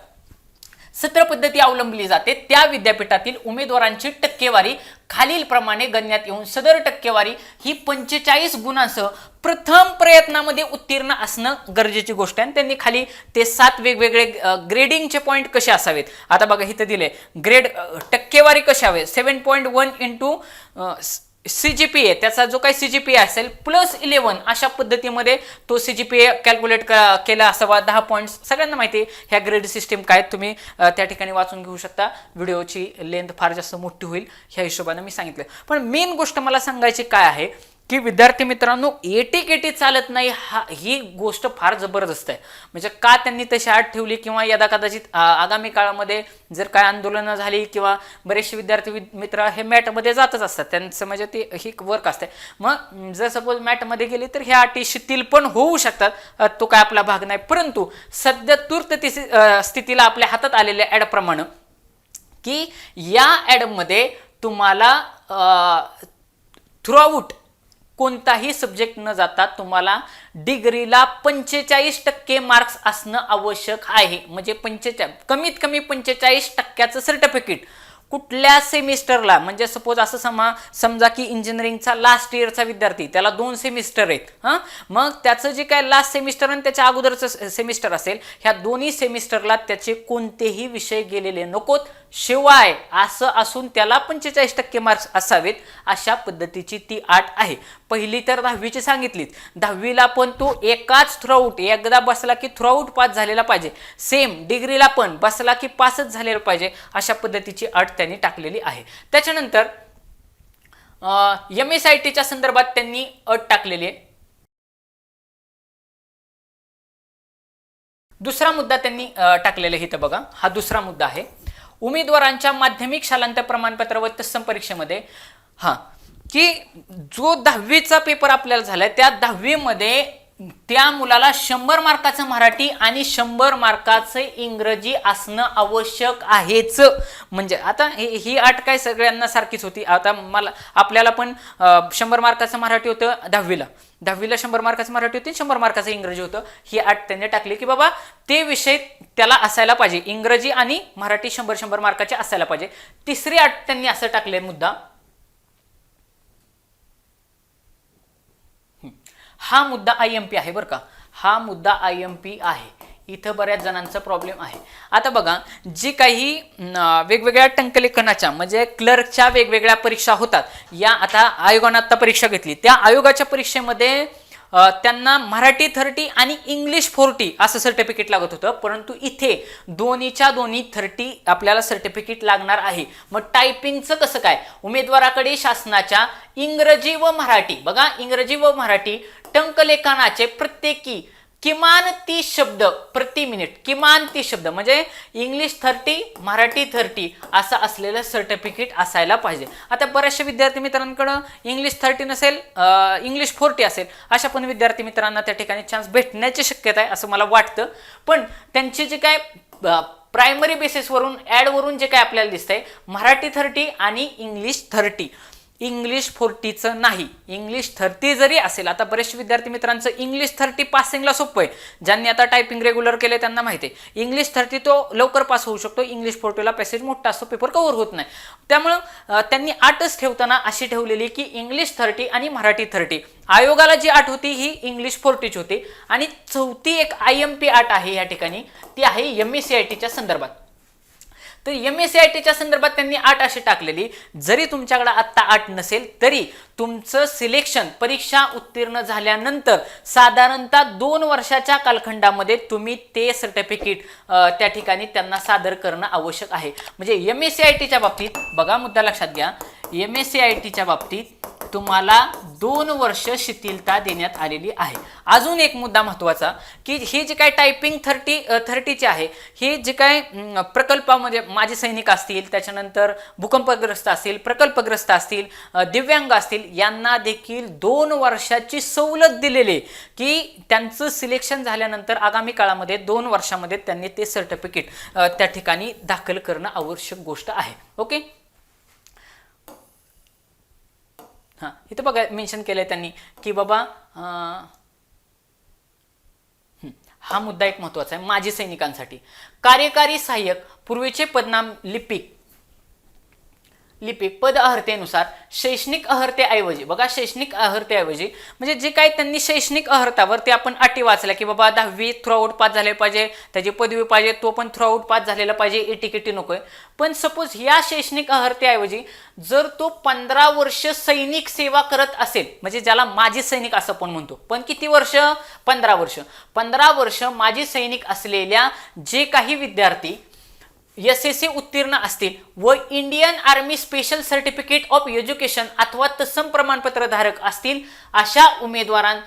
सत्र पद्धती अवलंबली जाते, त्या विद्यापीठातील उमेदवारांची टक्केवारी खालील प्रमाणे गणण्यात येऊन सदर टक्केवारी ही 45 गुणांसह प्रथम प्रयत्नामध्ये उत्तीर्ण असणं गरजेची गोष्ट आहे. त्यांनी खाली ते 7 वेगवेगळे ग्रेडिंगचे पॉईंट कसे असावेत. आता बघा इथं दिले ग्रेड टक्केवारी कशी हवे, 7.1 इंटू CGPA, त्याचा जो काही CGPA असेल +11 अशा पद्धतीमध्ये तो CGPA कॅल्क्युलेट केला असावा. 10 पॉईंट्स सगळ्यांना माहिती आहे ह्या ग्रेड सिस्टीम काय, तुम्ही त्या ठिकाणी वाचून घेऊ शकता. व्हिडिओची लेंथ फार जास्त मोठी होईल ह्या हिशोबाने मी सांगितलं. पण मेन गोष्ट मला सांगायची काय आहे की विद्यार्थी मित्रांनो, AT-KT चालत नाही ही गोष्ट फार जबरदस्त आहे. म्हणजे का त्यांनी तशी अट ठेवली किंवा यदा कदाचित आगामी काळामध्ये जर काय आंदोलनं झाली किंवा बरेचसे विद्यार्थी मित्र हे मॅटमध्ये जातच असतात, त्यांचं म्हणजे ते ही वर्क असते. मग जर सपोज मॅटमध्ये गेली तर ह्या अटी शिथिल पण होऊ शकतात, तो काय आपला भाग नाही. परंतु सध्या तूर्त स्थितीला आपल्या हातात आलेल्या ॲडप्रमाणे की या ॲडमध्ये तुम्हाला थ्रूआउट कोणताही सब्जेक्ट न जाता तुम्हाला डिग्रीला 45% मार्क्स असणं आवश्यक आहे. म्हणजे कमीत कमी 45% सर्टिफिकेट कुठल्या सेमिस्टरला, म्हणजे सपोज असं समजा की इंजिनिअरिंगचा लास्ट इयरचा विद्यार्थी, त्याला 2 सेमिस्टर आहेत. मग त्याचं जे काय लास्ट सेमिस्टर आणि त्याच्या अगोदरचं सेमिस्टर असेल, ह्या दोन्ही सेमिस्टरला त्याचे कोणतेही विषय गेलेले नकोत. शिवाय असं असून त्याला 45% मार्क्स असावेत अशा पद्धतीची ती अट आहे. पहिली तर 10वीची सांगितलीच, 10वीला पण तो एकाच थ्रूआउट एकदा बसला की थ्रूआउट पास झालेला पाहिजे. सेम डिग्रीला पण बसला की पासच झालेला पाहिजे अशा पद्धतीची अट त्यांनी टाकलेली आहे. त्याच्यानंतर MSITच्या संदर्भात त्यांनी अट टाकलेली आहे. दुसरा मुद्दा त्यांनी टाकलेला आहे इथं बघा, हा दुसरा मुद्दा आहे. उमेदवारांच्या माध्यमिक शालांत प्रमाणपत्र व तत्सम परीक्षेमध्ये की जो 10वीचा पेपर आपल्याला झालाय त्या 10वीमध्ये त्या मुलाला 100 मार्काचं मराठी आणि 100 मार्काचं इंग्रजी असणं आवश्यक आहेच. म्हणजे आता ही अट काय सगळ्यांना सारखीच होती. आता आपल्याला पण 100 मार्काचं मराठी होतं 10वीला 100 मार्काचं मराठी होती, 100 मार्काचं इंग्रजी होतं. ही अट त्यांनी टाकली की बाबा ते विषय त्याला असायला पाहिजे, इंग्रजी आणि मराठी 100 मार्काचे असायला पाहिजे. तिसरी अट त्यांनी असं टाकले मुद्दा, हा मुद्दा IMP आहे बरं का, हा मुद्दा IMP आहे. इथं बऱ्याच जणांचा प्रॉब्लेम आहे. आता बघा, जी काही वेगवेगळ्या टंकलेखनाच्या म्हणजे क्लर्कच्या वेगवेगळ्या परीक्षा होतात, या आता आयोगानं आता परीक्षा घेतली, त्या आयोगाच्या परीक्षेमध्ये त्यांना मराठी 30 आणि इंग्लिश 40 असं सर्टिफिकेट लागत होतं. परंतु इथे दोन्हीच्या दोन्ही 30 आपल्याला सर्टिफिकेट लागणार आहे. मग टायपिंगचं कसं काय? उमेदवाराकडे शासनाच्या इंग्रजी व मराठी, बघा इंग्रजी व मराठी टंकलेखनाचे प्रत्येकी किमान 30 शब्द प्रति मिनिट, किमान 30 शब्द म्हणजे इंग्लिश 30 मराठी 30 असं असलेलं सर्टिफिकेट असायला पाहिजे. आता बऱ्याचशा विद्यार्थी मित्रांकडं इंग्लिश 30 नसेल, इंग्लिश 40 असेल, अशा पण विद्यार्थी मित्रांना त्या ठिकाणी चान्स भेटण्याची शक्यता आहे असं मला वाटतं. पण त्यांची जे काय प्रायमरी बेसिसवरून ॲडवरून जे काय आपल्याला दिसतंय मराठी 30 आणि इंग्लिश 30, इंग्लिश 40चं नाही. इंग्लिश 30 जरी असेल, आता बरेचसे विद्यार्थी मित्रांचं इंग्लिश 30 पासिंगला सोपं आहे. ज्यांनी आता टायपिंग रेग्युलर केले त्यांना माहिती आहे इंग्लिश 30 तो लवकर पास होऊ शकतो, इंग्लिश 40ला पॅसेज मोठा असतो, पेपर कव्हर होत नाही. त्यामुळं त्यांनी आठच ठेवताना अशी ठेवलेली की इंग्लिश 30 आणि मराठी 30. आयोगाला जी आठ होती ही इंग्लिश 40ची होती. आणि चौथी एक IMP आठ आहे या ठिकाणी, ती आहे MSCITच्या संदर्भात. तर MSCITच्या संदर्भात त्यांनी 8 अशी टाकलेली, जरी तुमच्याकडे आत्ता 8 नसेल तरी तुमचं सिलेक्शन परीक्षा उत्तीर्ण झाल्यानंतर साधारणतः 2 वर्षाच्या कालखंडामध्ये तुम्ही ते सर्टिफिकेट त्या ठिकाणी त्यांना सादर करणं आवश्यक आहे. म्हणजे MSCITच्या बाबतीत बघा, मुद्दा लक्षात घ्या, MSCITच्या बाबतीत तुम्हाला 2 वर्ष शिथिलता देण्यात आलेली आहे. अजून एक मुद्दा महत्त्वाचा की हे जे काय टायपिंग 30चे आहे, हे जे काय प्रकल्पामध्ये माझे सैनिक असतील, त्याच्यानंतर भूकंपग्रस्त असतील, प्रकल्पग्रस्त असतील, दिव्यांग असतील, यांना देखील 2 वर्षाची सवलत दिलेली की त्यांचं सिलेक्शन झाल्यानंतर आगामी काळामध्ये 2 वर्षामध्ये त्यांनी ते सर्टिफिकेट त्या ठिकाणी दाखल करणं आवश्यक गोष्ट आहे. ओके, हां, इथं बघा मेन्शन केलंय त्यांनी की बाबा हा मुद्दा एक महत्त्वाचा आहे माजी सैनिकांसाठी. कार्यकारी सहाय्यक पूर्वीचे पदनाम लिपिक पद अर्हतेनुसार शैक्षणिक अर्हतेऐवजी, बघा शैक्षणिक अर्हतेऐवजी म्हणजे जे काही त्यांनी शैक्षणिक अर्हतावर ते आपण अटी वाचल्या की बाबा 10वी थ्रूआउट पास झाले पाहिजे, त्याची पदवी पाहिजे, तो पण थ्रूआउट पास झालेला पाहिजे, एटीकेटी नकोय. पण सपोज या शैक्षणिक अर्हतेऐवजी जर तो 15 वर्ष सैनिक सेवा करत असेल, म्हणजे ज्याला माजी सैनिक असं पण म्हणतो, पण किती वर्ष? 15 वर्ष माजी सैनिक असलेल्या जे काही विद्यार्थी SSC उत्तीर्ण असतील व Indian army special certificate of education अथवा तत्सम प्रमाणपत्र धारक असतील, अशा उमेदवारांना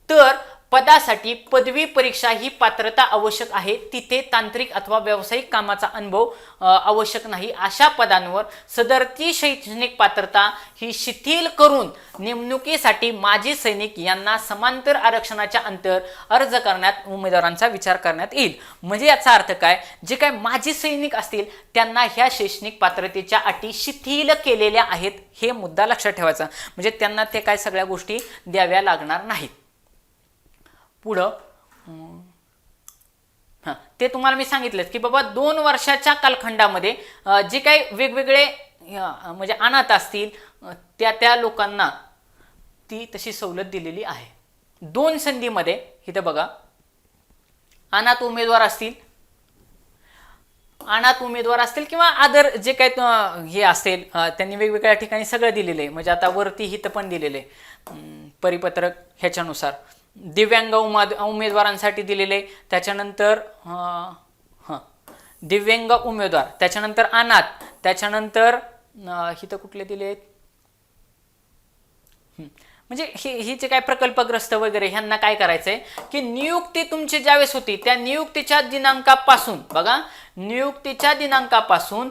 तर पदासाठी पदवी परीक्षा ही पात्रता आवश्यक आहे. तिथे तांत्रिक अथवा व्यावसायिक कामाचा अनुभव आवश्यक नाही. अशा पदांवर सदरची शैक्षणिक पात्रता ही शिथिल करून नेमणुकीसाठी माजी सैनिक यांना समांतर आरक्षणाच्या अंतर अर्ज करण्यात उमेदवारांचा विचार करण्यात येईल. म्हणजे याचा अर्थ काय? जे काय माजी सैनिक असतील त्यांना ह्या शैक्षणिक पात्रतेच्या अटी शिथिल केलेल्या आहेत, हे मुद्दा लक्षात ठेवायचा. म्हणजे त्यांना ते काय सगळ्या गोष्टी द्याव्या लागणार नाहीत. पुढं हां, ते तुम्हाला मी सांगितलं की बाबा 2 वर्षाच्या कालखंडामध्ये जे काही वेगवेगळे म्हणजे अनाथ असतील त्या लोकांना ती तशी सवलत दिलेली आहे. 2 संधीमध्ये इथं बघा, अनाथ उमेदवार असतील किंवा अदर जे काही हे असेल त्यांनी वेगवेगळ्या ठिकाणी सगळं दिलेलं आहे. म्हणजे आता वरती हिथं पण दिलेलं आहे परिपत्रक ह्याच्यानुसार. दिव्यांग उमेदवारांसाठी दिलेले, त्याच्यानंतर दिव्यांग उमेदवार, त्याच्यानंतर अनाथ, त्याच्यानंतर इथं कुठले दिले आहेत म्हणजे हे जे काय प्रकल्पग्रस्त वगैरे ह्यांना काय करायचंय की नियुक्ती तुमची ज्यावेळेस होती त्या नियुक्तीच्या दिनांकापासून, बघा नियुक्तीच्या दिनांकापासून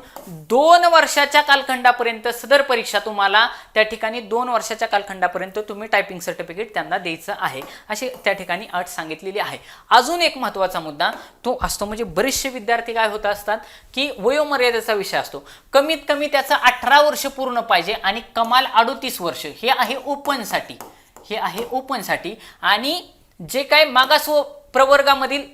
2 वर्षाच्या कालखंडापर्यंत सदर परीक्षा तुम्हाला त्या ठिकाणी 2 वर्षाच्या कालखंडापर्यंत तुम्ही टायपिंग सर्टिफिकेट त्यांना द्यायचं आहे, अशी त्या ठिकाणी अट सांगितलेली आहे. अजून एक महत्त्वाचा मुद्दा तो असतो, म्हणजे बरेचसे विद्यार्थी काय होत असतात की वयोमर्यादेचा विषय असतो. कमीत कमी त्याचं 18 वर्ष पूर्ण पाहिजे आणि कमाल 38 वर्ष. हे आहे ओपनसाठी, हे आहे ओपनसाठी. आणि जे काय मागास प्रवर्गामधील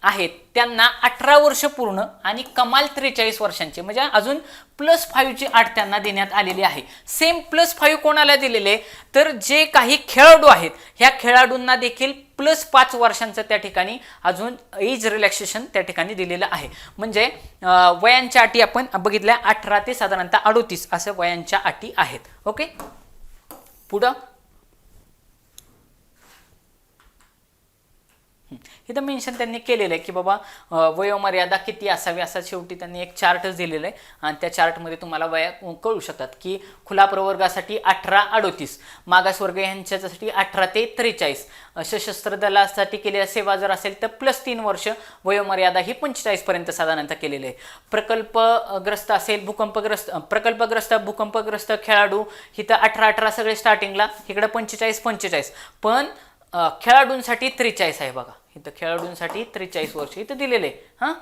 आहेत त्यांना 18 वर्ष पूर्ण आणि कमाल 43 वर्षांचे, म्हणजे अजून +5ची अट त्यांना देण्यात आलेली आहे. सेम +5 कोणाला दिलेले, तर जे काही खेळाडू आहेत ह्या खेळाडूंना देखील +5 वर्षांचं त्या ठिकाणी अजून एज रिलॅक्सेशन त्या ठिकाणी दिलेलं आहे. म्हणजे वयांच्या अटी आपण बघितल्या 18 ते साधारणतः 38 असं वयांच्या अटी आहेत. ओके, पुढं इथं मेन्शन त्यांनी केलेलं आहे की बाबा वयोमर्यादा किती असावी, असा शेवटी त्यांनी एक चार्टच दिलेला आहे आणि त्या चार्टमध्ये तुम्हाला वया कळू शकतात की खुला प्रवर्गासाठी 18-38, मागासवर्ग यांच्यासाठी 18 ते 43, सशस्त्र दलासाठी केलेल्या सेवा जर असेल तर +3 वर्ष वयोमर्यादा ही 45 पर्यंत साधारणतः केलेली आहे. प्रकल्पग्रस्त असेल, प्रकल्पग्रस्त भूकंपग्रस्त खेळाडू इथं 18 सगळे स्टार्टिंगला, इकडं 45, पण खेळाडूंसाठी 43 आहे बघा. इथं खेळाडूंसाठी 43 वर्ष इथं दिलेले. हां,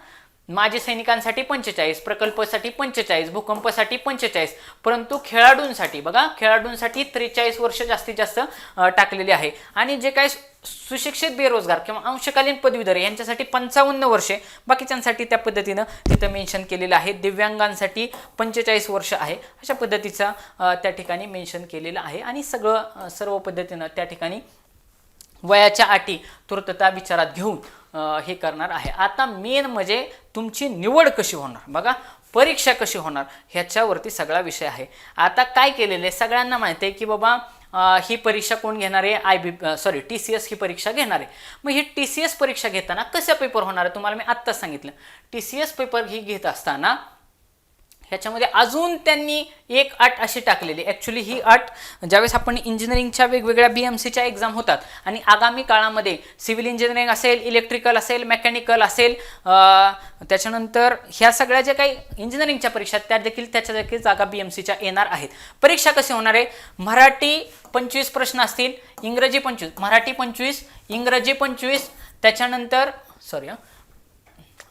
माजी सैनिकांसाठी 45, प्रकल्पासाठी 45, भूकंपासाठी 45, परंतु खेळाडूंसाठी बघा, खेळाडूंसाठी 43 वर्ष जास्तीत जास्त टाकलेले आहे. आणि जे काही सुशिक्षित बेरोजगार किंवा अंशकालीन पदवीधर यांच्यासाठी 55 वर्षे, बाकीच्यांसाठी त्या पद्धतीनं तिथं मेन्शन केलेलं आहे. दिव्यांगांसाठी 45 वर्ष आहे, अशा पद्धतीचा त्या ठिकाणी मेन्शन केलेलं आहे. आणि सर्व पद्धतीनं त्या ठिकाणी वयाच्या अटी तुर्तता विचारात घेऊन हे करणार आहे. आता मेन म्हणजे तुमची निवड कशी होणार, बघा परीक्षा कशी होणार ह्याच्यावरती सगळा विषय आहे. आता काय केलेलं आहे, सगळ्यांना माहिती आहे की बाबा ही परीक्षा कोण घेणार आहे, TCS ही परीक्षा घेणार आहे. मग ही TCS परीक्षा घेताना कशा पेपर होणार आहे तुम्हाला मी आत्ताच सांगितलं. TCS पेपर ही घेत असताना ह्याच्यामध्ये अजून त्यांनी एक अट अशी टाकलेली. ॲक्च्युली ही अट ज्यावेळेस आपण इंजिनिअरिंगच्या वेगवेगळ्या BMCच्या एक्झाम होतात आणि आगामी काळामध्ये सिव्हिल इंजिनिअरिंग असेल, इलेक्ट्रिकल असेल, मेकॅनिकल असेल, त्याच्यानंतर ह्या सगळ्या ज्या काही इंजिनिअरिंगच्या परीक्षा त्या देखील त्याच्या देखील जागा BMCच्या येणार आहेत. परीक्षा कशी होणार आहे, मराठी 25 प्रश्न असतील, इंग्रजी 25, मराठी 25, इंग्रजी 25, त्याच्यानंतर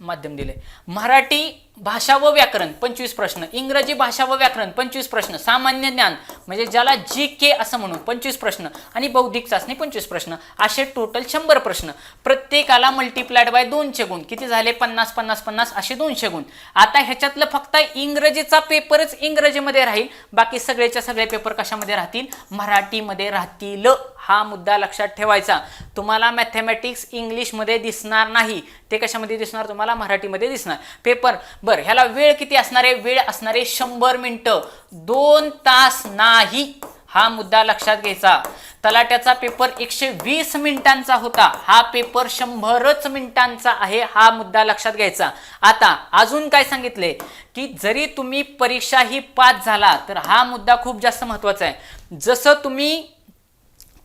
माध्यम दिले, मराठी भाषा व व्याकरण 25 प्रश्न, इंग्रजी भाषा व व्याकरण 25 प्रश्न, सामान्य ज्ञान म्हणजे ज्याला GK असं म्हणून 25 प्रश्न आणि बौद्धिक चाचणी 25 प्रश्न, असे टोटल 100 प्रश्न. प्रत्येकाला मल्टिप्लाइड बाय 2चे गुण किती झाले, 50 असे 200 गुण. आता ह्याच्यातलं फक्त इंग्रजीचा पेपरच इंग्रजीमध्ये राहील, बाकी सगळेच्या सगळे पेपर कशामध्ये राहतील, मराठीमध्ये राहतील. हा मुद्दा लक्षात ठेवायचा. तुम्हाला मॅथमॅटिक्स इंग्लिशमध्ये दिसणार नाही, ते कशामध्ये दिसणार, तुम्हाला मराठीमध्ये दिसणार पेपर. बरं, ह्याला वेळ किती असणार आहे, वेळ असणार आहे 100 मिनिटं, 2 तास नाही. हा मुद्दा लक्षात घ्यायचा. तलाट्याचा पेपर 120 मिनिटांचा होता, हा पेपर 100च मिनिटांचा आहे, हा मुद्दा लक्षात घ्यायचा. आता अजून काय सांगितले की जरी तुम्ही परीक्षा ही पास झाला तर हा मुद्दा खूप जास्त महत्त्वाचा आहे. जसं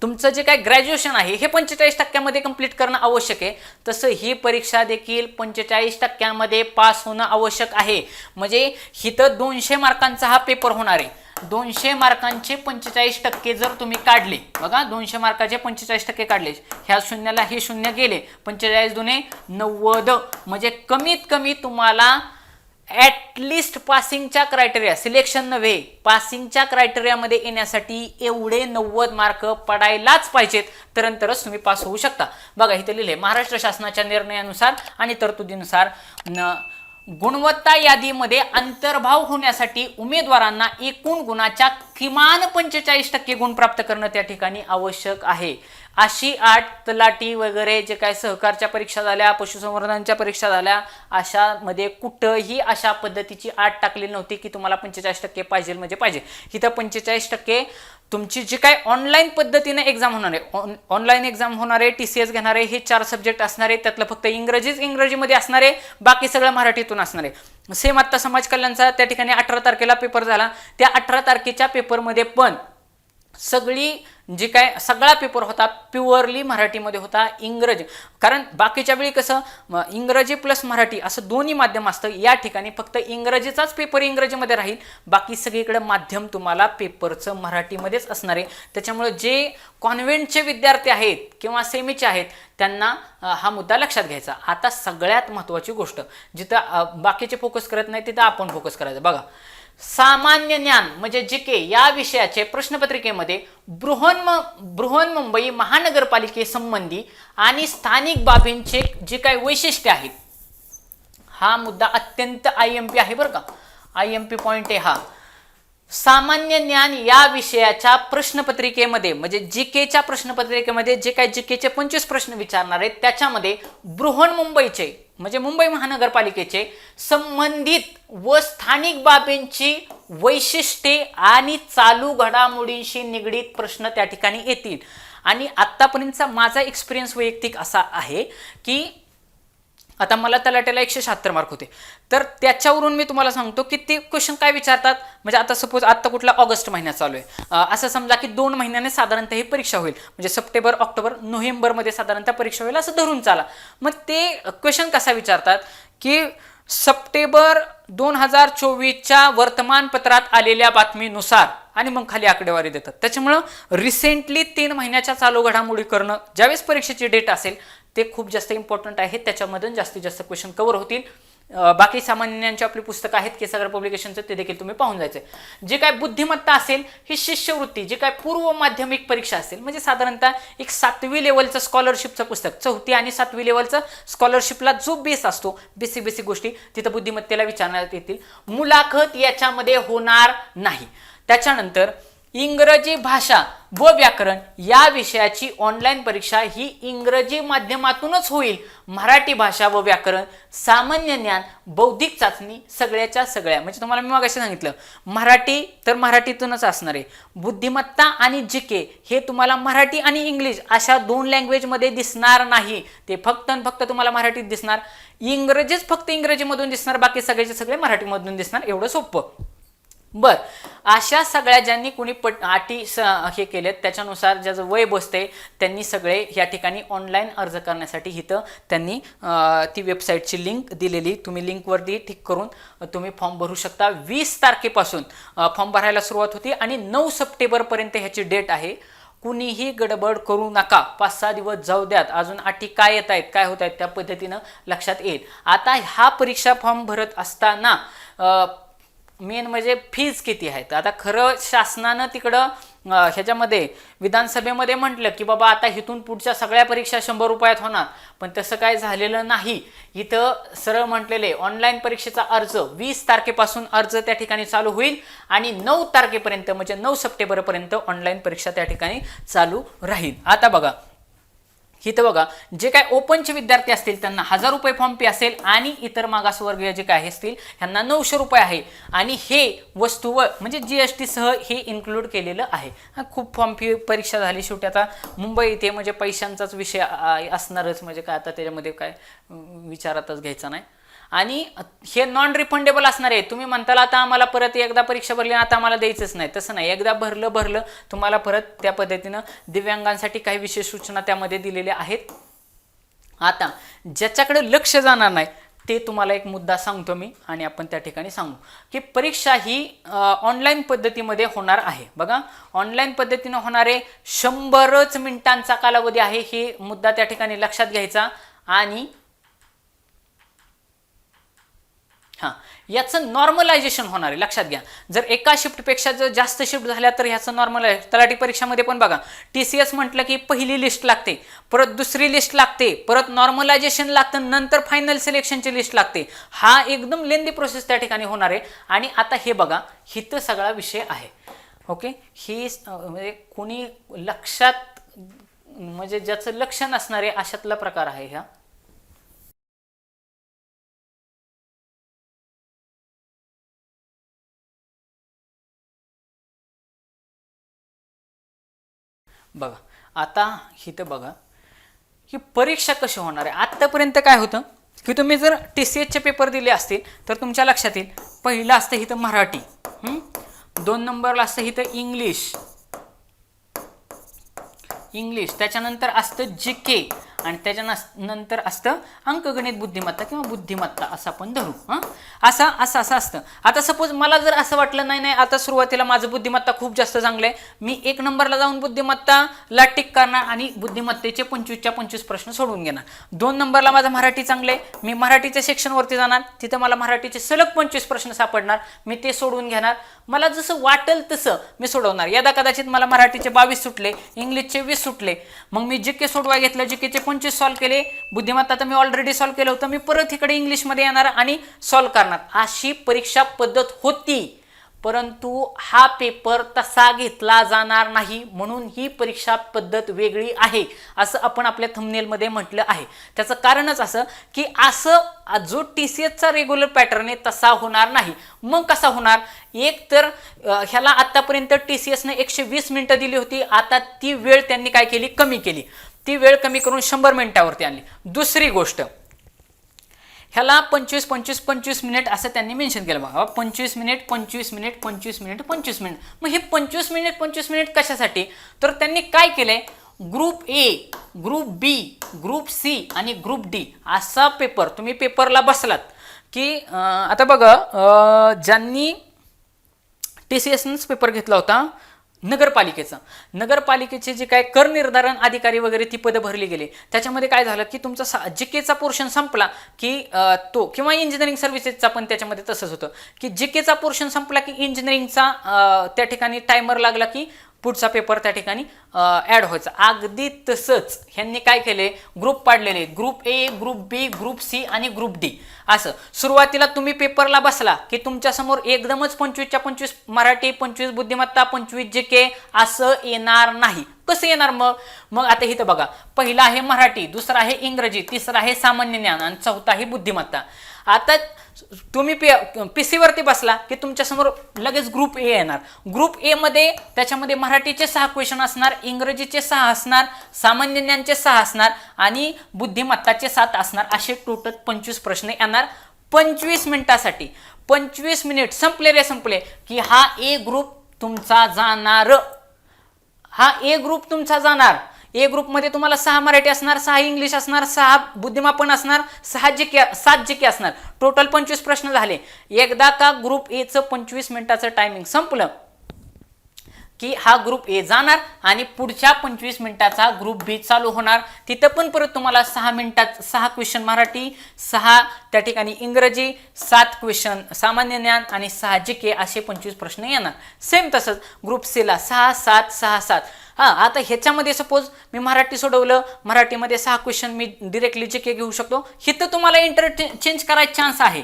तुमचं जे काय ग्रॅज्युएशन आहे हे 45% कंप्लीट करणं आवश्यक आहे, तसं ही परीक्षा देखील 45% पास होणं आवश्यक आहे. म्हणजे इथं 200 मार्कांचा हा पेपर होणार आहे. 200 मार्कांचे 45% जर तुम्ही काढले, बघा 200 मार्काचे 45% काढले, ह्या शून्याला हे शून्य गेले, 45 दुने 90, म्हणजे कमीत कमी तुम्हाला ॲटलिस्ट पासिंगच्या क्रायटेरिया, सिलेक्शन नव्हे, पासिंगच्या क्रायटेरियामध्ये येण्यासाठी एवढे 90 मार्क पडायलाच पाहिजेत, तरच तुम्ही पास होऊ शकता. बघा इथे लिहिले, महाराष्ट्र शासनाच्या निर्णयानुसार आणि तरतुदीनुसार गुणवत्ता यादीमध्ये अंतर्भाव होण्यासाठी उमेदवारांना एकूण गुणाच्या किमान 45% गुण प्राप्त करणं त्या ठिकाणी आवश्यक आहे. अशी अट तलाठी वगैरे जे काय सहकारच्या परीक्षा झाल्या, पशुसंवर्धनाच्या परीक्षा झाल्या, अशामध्ये कुठंही अशा पद्धतीची अट टाकलेली नव्हती की तुम्हाला 45% पाहिजे म्हणजे पाहिजे. इथं 45% तुमची जी काय ऑनलाईन पद्धतीने एक्झाम होणार आहे, ऑनलाईन एक्झाम होणार आहे, TCS घेणार आहे, हे 4 सब्जेक्ट असणार आहे, त्यातलं फक्त इंग्रजीमध्ये असणार आहे, बाकी सगळं मराठीतून असणार आहे. सेम आत्ता समाज कल्याणचा त्या ठिकाणी 18 तारखेला पेपर झाला, त्या 18 तारखेच्या पेपरमध्ये पण सगळी जी काय सगळा पेपर होता प्युअरली मराठीमध्ये होता. इंग्रजी, कारण बाकीच्या वेळी कसं इंग्रजी प्लस मराठी असं दोन्ही माध्यम असतं, या ठिकाणी फक्त इंग्रजीचाच पेपर इंग्रजीमध्ये राहील, बाकी सगळीकडे माध्यम तुम्हाला पेपरचं मराठीमध्येच असणार आहे. त्याच्यामुळे जे कॉन्व्हेंटचे विद्यार्थी आहेत किंवा सेमीचे आहेत त्यांना हा मुद्दा लक्षात घ्यायचा. आता सगळ्यात महत्त्वाची गोष्ट, जिथं बाकीचे फोकस करत नाही तिथं आपण फोकस करायचं. बघा, सामान्य ज्ञान म्हणजे जीके या विषयाचे प्रश्नपत्रिकेमध्ये बृहन्मुंबई महानगरपालिकेसंबंधी आणि स्थानिक बाबींचे जे काही वैशिष्ट्य आहेत, हा मुद्दा अत्यंत IMP आहे बरं का. IMP पॉइंट आहे हा. सामान्य ज्ञान या विषयाच्या प्रश्नपत्रिकेमध्ये म्हणजे जीकेच्या प्रश्नपत्रिकेमध्ये जे काही जीकेचे 25 प्रश्न विचारणार आहेत त्याच्यामध्ये बृहन्मुंबईचे म्हणजे मुंबई महानगरपालिकेचे संबंधित व स्थानिक बाबींची वैशिष्ट्ये आणि चालू घडामोडींशी निगडीत प्रश्न त्या ठिकाणी येतील. आणि आत्तापर्यंतचा माझा एक्सपिरियन्स वैयक्तिक असा आहे की आता मला तलाट्याला 176 मार्क होते, तर त्याच्यावरून मी तुम्हाला सांगतो की ते क्वेश्चन काय विचारतात. म्हणजे आता सपोज आत्ता कुठला ऑगस्ट महिना चालू आहे, असं समजा की 2 महिन्याने साधारणतः ही परीक्षा होईल, म्हणजे सप्टेंबर ऑक्टोबर नोव्हेंबरमध्ये साधारणतः परीक्षा होईल असं धरून चाला. मग ते क्वेश्चन कसा विचारतात की सप्टेंबर 2024च्या वर्तमानपत्रात आलेल्या बातमीनुसार, आणि मग खाली आकडेवारी देतात. त्याच्यामुळं रिसेंटली 3 महिन्याच्या चालू घडामोडी करणं ज्यावेळेस परीक्षेची डेट असेल ते खूप जास्त इम्पॉर्टंट आहे. त्याच्यामधून जास्तीत जास्त क्वेश्चन कव्हर होतील. बाकी सामान्यांची आपली पुस्तकं आहेत केसागर पब्लिकेशनचं, ते देखील तुम्ही पाहून जायचं. जे काय बुद्धिमत्ता असेल ही शिष्यवृत्ती, जे काय पूर्व माध्यमिक परीक्षा असेल म्हणजे साधारणतः एक 7वी लेवलचं स्कॉलरशिपचं पुस्तक, 4थी आणि 7वी लेवलचं स्कॉलरशिपला जो बेस असतो, बेसिक गोष्टी तिथं बुद्धिमत्तेला विचारण्यात येतील. मुलाखत याच्यामध्ये होणार नाही. त्याच्यानंतर इंग्रजी भाषा व व्याकरण या विषयाची ऑनलाईन परीक्षा ही इंग्रजी माध्यमातूनच होईल. मराठी भाषा व व्याकरण, सामान्य ज्ञान, बौद्धिक चाचणी सगळ्याच्या सगळ्या, म्हणजे तुम्हाला मी मागाशी सांगितलं मराठी तर मराठीतूनच असणार आहे. बुद्धिमत्ता आणि जीके हे तुम्हाला मराठी आणि इंग्लिश अशा 2 लँग्वेजमध्ये दिसणार नाही, ते फक्त तुम्हाला मराठीत दिसणार. इंग्रजीच फक्त इंग्रजीमधून दिसणार, बाकी सगळ्याचे सगळे मराठीमधून दिसणार. एवढं सोपं. बर, अशा सगळ्या ज्यांनी कोणी अटी हे केलेत त्याच्यानुसार ज्याचं वय बसते त्यांनी सगळे या ठिकाणी ऑनलाईन अर्ज करण्यासाठी इथं त्यांनी ती वेबसाईटची लिंक दिलेली, तुम्ही लिंकवरती टिक करून तुम्ही फॉर्म भरू शकता. 20 तारखेपासून फॉर्म भरायला सुरुवात होती आणि 9 सप्टेंबरपर्यंत ह्याची डेट आहे. कुणीही गडबड करू नका, 5-6 दिवस जाऊ द्यात, अजून अटी काय येत आहेत काय होत आहेत त्या पद्धतीनं लक्षात येईल. आता हा परीक्षा फॉर्म भरत असताना मेन म्हणजे फीज किती आहेत. आता खरं शासनानं तिकडं ह्याच्यामध्ये विधानसभेमध्ये म्हटलं की बाबा आता इथून पुढच्या सगळ्या परीक्षा 100 रुपयात होणार, पण तसं काय झालेलं नाही. इथं सरळ म्हटलेले ऑनलाईन परीक्षेचा अर्ज 20 तारखेपासून अर्ज त्या ठिकाणी चालू होईल आणि 9 तारखेपर्यंत म्हणजे 9 सप्टेंबरपर्यंत ऑनलाईन परीक्षा त्या ठिकाणी चालू राहील. आता बघा इथं बघा, जे काय ओपनचे विद्यार्थी असतील त्यांना 1000 रुपये फॉर्म फी असेल आणि इतर मागासवर्गीय जे काय असतील ह्यांना 900 रुपये आहे. आणि हे वस्तूवर म्हणजे GST सह हे इन्क्लूड केलेलं आहे. खूप फॉर्म फी परीक्षा झाली शेवटी. आता मुंबई इथे म्हणजे पैशांचाच विषय असणारच, म्हणजे काय आता त्याच्यामध्ये काय विचारातच घ्यायचा नाही. आणि हे नॉन रिफंडेबल असणार आहे. तुम्ही म्हणताल आता आम्हाला परत एकदा परीक्षा भरली आता आम्हाला द्यायचंच नाही, तसं नाही. एकदा भरलं तुम्हाला परत त्या पद्धतीनं दिव्यांगांसाठी काही विशेष सूचना त्यामध्ये दिलेल्या आहेत. आता ज्याच्याकडे लक्ष जाणार नाही ते तुम्हाला एक मुद्दा सांगतो मी आणि आपण त्या ठिकाणी सांगू की परीक्षा ही ऑनलाईन पद्धतीमध्ये होणार आहे. बघा, ऑनलाईन पद्धतीनं होणारे 100च मिनिटांचा कालावधी आहे, हे मुद्दा त्या ठिकाणी लक्षात घ्यायचा. आणि हां, याचं नॉर्मलायझेशन होणार आहे, लक्षात घ्या. जर एका शिफ्टपेक्षा जर जास्त शिफ्ट झाल्या तर ह्याचं नॉर्मल तलाठी परीक्षामध्ये पण बघा TCS म्हटलं की पहिली लिस्ट लागते, परत दुसरी लिस्ट लागते, परत नॉर्मलायझेशन लागतं, नंतर फायनल सिलेक्शनची लिस्ट लागते. हा एकदम लेंदी प्रोसेस त्या ठिकाणी होणार आहे. आणि आता हे बघा हिथं सगळा विषय आहे. ओके, ही म्हणजे कोणी लक्षात म्हणजे ज्याचं लक्ष नसणार आहे अशातला प्रकार आहे ह्या. बघा आता इथं बघा ही परीक्षा कशी होणार आहे. आत्तापर्यंत काय होतं की तुम्ही जर TCSचे पेपर दिले असतील तर तुमच्या लक्षात येईल, पहिलं असतं इथं मराठी, 2 नंबरला असतं इथं इंग्लिश, इंग्लिश, त्याच्यानंतर असतं GK आणि त्याच्यानंतर असतं अंकगणित बुद्धिमत्ता किंवा बुद्धिमत्ता असं आपण धरू. असं असतं. आता सपोज मला जर असं वाटलं नाही आता सुरुवातीला माझं बुद्धिमत्ता खूप जास्त चांगलं आहे, मी 1 नंबरला जाऊन बुद्धिमत्ताला टिक करणार आणि बुद्धिमत्तेचे 25च्या 25 प्रश्न सोडवून घेणार. 2 नंबरला माझं मराठी चांगलं आहे, मी मराठीच्या सेक्शनवरती जाणार, तिथं मला मराठीचे सलग 25 प्रश्न सापडणार, मी ते सोडवून घेणार. मला जसं वाटेल तसं मी सोडवणार. यदा कदाचित मला मराठीचे 22 सुटले, इंग्लिशचे 20 सुटले, मग मी GK सोडवा घेतलं, GKचे 25 सॉल्व केले, बुद्धिमत्ता तर मी ऑलरेडी सॉल्व केलं होतं, मी परत इकडे इंग्लिशमध्ये येणार आणि सॉल्व करणार. अशी परीक्षा पद्धत होती, परंतु हा पेपर तसा घेतला जाणार नाही, म्हणून ही परीक्षा पद्धत वेगळी आहे असं आपण आपल्या थंबनेलमध्ये म्हटलं आहे. त्याचं कारणच असं की असं जो TCSचा रेग्युलर पॅटर्न आहे तसा होणार नाही. मग कसा होणार? एक तर ह्याला आतापर्यंत TCSने 120 मिनिटं दिली होती, आता ती वेळ त्यांनी काय केली? कमी केली. ती वेळ कमी करून 100 मिनिटावरती आणली. दुसरी गोष्ट, ह्याला 25 मिनिट असं त्यांनी मेन्शन केलं. बघा 25 मिनिट 25 मिनिट 25 मिनिट 25 मिनिट. मग हे 25 मिनिट कशासाठी? तर त्यांनी काय केलंय, group A, group B, group C आणि ग्रुप D असा पेपर तुम्ही पेपरला बसलात की आता बघा ज्यांनी TCSनंच पेपर घेतला होता नगरपालिकेचे जे काय कर निर्धारण अधिकारी वगैरे ती पदं भरली गेली, त्याच्यामध्ये काय झालं की तुमचा GKचा पोर्शन संपला की तो, किंवा इंजिनिअरिंग सर्व्हिसेसचा पण त्याच्यामध्ये तसंच होतं की GKचा पोर्शन संपला की इंजिनिअरिंगचा त्या ठिकाणी टायमर लागला की पुढचा पेपर त्या ठिकाणी ॲड व्हायचा. अगदी तसंच ह्यांनी काय केले, ग्रुप पाडलेले, group A, group B, group C आणि ग्रुप D. असं सुरुवातीला तुम्ही पेपरला बसला की तुमच्यासमोर एकदमच 25च्या 25 मराठी, 25 बुद्धिमत्ता, 25 GK असं येणार नाही. कसं येणार मग आता इथं बघा, पहिला आहे मराठी, दुसरा आहे इंग्रजी, तिसरा आहे सामान्य ज्ञान आणि चौथा आहे बुद्धिमत्ता. आता तुम्ही PC वरती बसला की तुमच्यासमोर लगेच ग्रुप A येणार. ग्रुप A मध्ये त्याच्यामध्ये मराठीचे 6 क्वेश्चन असणार, इंग्रजीचे 6 असणार, सामान्य ज्ञानचे 6 असणार आणि बुद्धिमत्ताचे 7 असणार. असे टोटल 25 प्रश्न येणार 25 मिनिटासाठी. 25 मिनिट संपले की हा A ग्रुप तुमचा जाणार. A ग्रुपमध्ये तुम्हाला 6 मराठी असणार, 6 इंग्लिश असणार, 6 बुद्धिमापन असणार, 7 GK असणार. टोटल 25 प्रश्न झाले. एकदा का ग्रुप Aचं 25 मिनिटाचं टायमिंग संपलं की हा ग्रुप A जाणार आणि पुढच्या 25 मिनिटाचा ग्रुप B चालू होणार. तिथं पण परत तुम्हाला 6 क्वेश्चन मराठी, 6 त्या ठिकाणी इंग्रजी, 7 क्वेश्चन सामान्य ज्ञान आणि 6 GK असे 25 प्रश्न येणार. सेम तसंच ग्रुप C ला 6, 7, 6, 7. आता ह्याच्यामध्ये सपोज मी मराठी सोडवलं, मराठीमध्ये 6 क्वेश्चन मी डिरेक्टली GK घेऊ शकतो. इथं तुम्हाला इंटरचेंज करायचा चान्स आहे,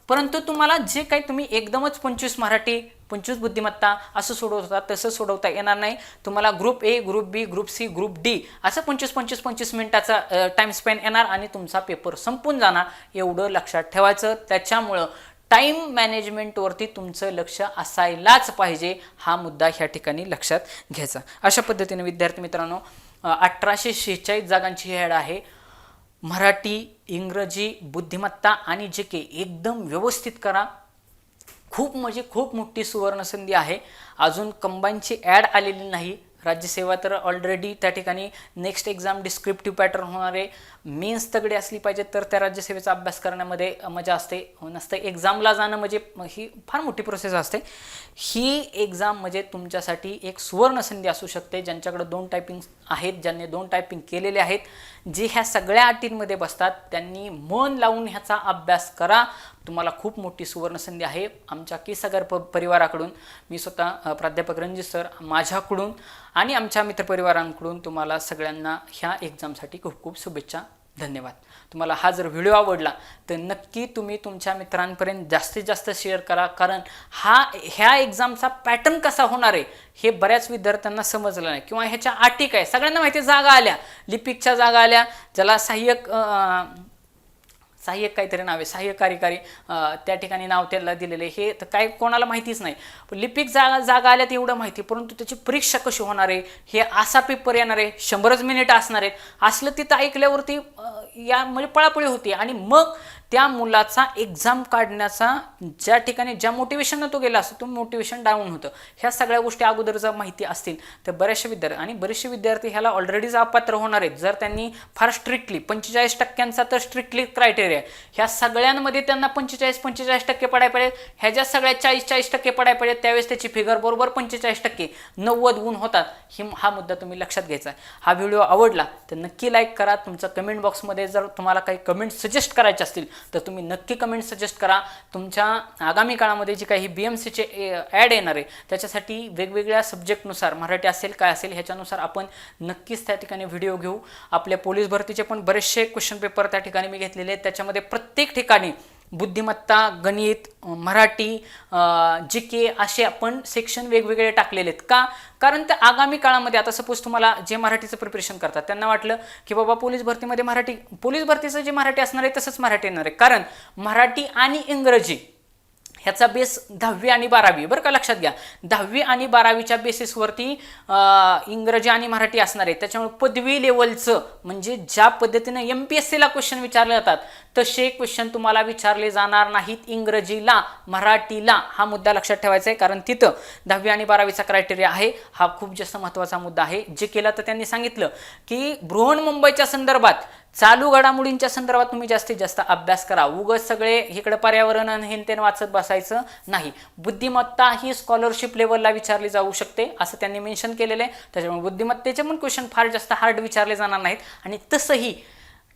परंतु तुम्हाला जे काही तुम्ही एकदमच 25 मराठी 25 बुद्धिमत्ता असं सोडवता तसं सोडवता येणार नाही. तुम्हाला group A, group B, group C, group D असं 25 मिनिटाचा टाइम स्पेन येणार आणि तुमचा पेपर संपून जाणार. एवढं लक्षात ठेवायचं. त्याच्यामुळं टाईम मॅनेजमेंटवरती तुमचं लक्ष असायलाच पाहिजे, हा मुद्दा ह्या ठिकाणी लक्षात घ्यायचा. अशा पद्धतीने विद्यार्थी मित्रांनो 1846 जागांची ॲड आहे. मराठी, इंग्रजी, बुद्धिमत्ता आणि GK एकदम व्यवस्थित करा. खूप मोठी सुवर्णसंधी आहे. अजून कंबाईनची ॲड आलेली नाही. राज्यसेवा तर ऑलरेडी त्या ठिकाणी नेक्स्ट एक्झाम डिस्क्रिप्टिव्ह पॅटर्न होणार आहे. मेन्स तगडे असली पाहिजे तर त्या राज्यसेवेचा अभ्यास करण्यामध्ये मजा असते. नसतं एक्झामला जाणं म्हणजे ही फार मोठी प्रोसेस असते. ही एक्झाम म्हणजे तुमच्यासाठी एक सुवर्णसंधी असू शकते. ज्यांच्याकडे 2 टायपिंग आहेत, ज्यांनी 2 टायपिंग केलेले आहेत, जे ह्या सगळ्या अटींमध्ये बसतात, त्यांनी मन लावून ह्याचा अभ्यास करा. तुम्हाला खूप मोठी सुवर्णसंधी आहे. आमच्या केसगर परिवाराकडून, मी स्वतः प्राध्यापक रणजित सर, माझ्याकडून आणि आमच्या मित्रपरिवारांकडून तुम्हाला सगळ्यांना ह्या एक्झामसाठी खूप खूप शुभेच्छा. धन्यवाद. तुम्हाला हा जर व्हिडिओ आवडला तर नक्की तुम्ही तुमच्या मित्रांपर्यंत जास्तीत जास्त शेअर करा, कारण ह्या एक्झामचा पॅटर्न कसा होणार आहे हे बऱ्याच विद्यार्थ्यांना समजलं नाही, किंवा ह्याच्या अटी काय. सगळ्यांना माहिती जागा आल्या, लिपिकच्या जागा आल्या, ज्याला सहाय्यक काहीतरी नाव आहे, सहाय्यक कार्यकारी त्या ठिकाणी नाव त्याला दिलेले, हे तर काय कोणाला माहितीच नाही. पण लिपिक जागा आल्यात एवढं माहिती, परंतु त्याची परीक्षा कशी होणार आहे, हे असा पेपर येणार आहे, 100 मिनिट असणार आहेत, असलं तिथं ऐकल्यावरती या म्हणजे पळापळी होती. आणि मग त्या मुलाचा एक्झाम काढण्याचा ज्या ठिकाणी ज्या मोटिवेशननं तो गेला असतो तो मोटिवेशन डाऊन होतं. ह्या सगळ्या गोष्टी अगोदर जर माहिती असतील तर बरेचसे विद्यार्थी ह्याला ऑलरेडीच अपात्र होणार आहेत. जर त्यांनी फार स्ट्रिक्टली 45% तर स्ट्रिक्टली क्रायटेरिया ह्या सगळ्यांमध्ये त्यांना 45% पडायला पाहिजे, ह्याच्या सगळ्या 40% पडायला पाहिजे, त्यावेळेस त्याची फिगर बरोबर 45% 90 गुण होतात. हा मुद्दा तुम्ही लक्षात घ्यायचा आहे. हा व्हिडिओ आवडला तर नक्की लाईक करा. तुमचा कमेंट बॉक्समध्ये जर तुम्हाला काही कमेंट सजेस्ट करायचे असतील तर तुम्ही नक्की कमेंट सजेस्ट करा. तुमच्या आगामी काळामध्ये जी काही BMCचे ॲड येणार आहे त्याच्यासाठी वेगवेगळ्या सब्जेक्टनुसार मराठी असेल काय असेल ह्याच्यानुसार आपण नक्कीच त्या ठिकाणी व्हिडिओ घेऊ. आपल्या पोलीस भरतीचे पण बरेचसे क्वेश्चन पेपर त्या ठिकाणी मी घेतलेले आहेत. त्याच्यामध्ये प्रत्येक ठिकाणी बुद्धिमत्ता, गणित, मराठी, GK असे आपण सेक्शन वेगवेगळे टाकलेले आहेत. का? कारण त्या आगामी काळामध्ये आता सपोज तुम्हाला जे मराठीचं प्रिपरेशन करतात त्यांना वाटलं की बाबा पोलीस भरतीमध्ये पोलीस भरतीचं जे मराठी असणार आहे तसंच मराठी येणार आहे. कारण मराठी आणि इंग्रजी ह्याचा बेस 10वी आणि 12वी बरं का, लक्षात घ्या. 10वी आणि 12वीच्या बेसिसवरती इंग्रजी आणि मराठी असणार आहे. त्याच्यामुळे पदवी लेवलचं म्हणजे ज्या पद्धतीनं MPSCला क्वेश्चन विचारले जातात तसे क्वेश्चन तुम्हाला विचारले जाणार नाहीत इंग्रजीला, मराठीला. हा मुद्दा लक्षात ठेवायचा आहे कारण तिथं 10वी आणि 12वीचा क्रायटेरिया आहे. हा खूप जास्त महत्त्वाचा मुद्दा आहे. जे केलं तर त्यांनी सांगितलं की बृहन्मुंबईच्या संदर्भात चालू घडामोडींच्या संदर्भात तुम्ही जास्तीत जास्त अभ्यास करा. उगाच सगळे इकडे पर्यावरण आणि हेन वाचत बसायचं नाही. बुद्धिमत्ता ही स्कॉलरशिप लेवलला विचारली जाऊ शकते असं त्यांनी मेन्शन केलेलं आहे. त्याच्यामुळे बुद्धिमत्तेचे पण क्वेश्चन फार जास्त हार्ड विचारले जाणार नाहीत आणि तसंही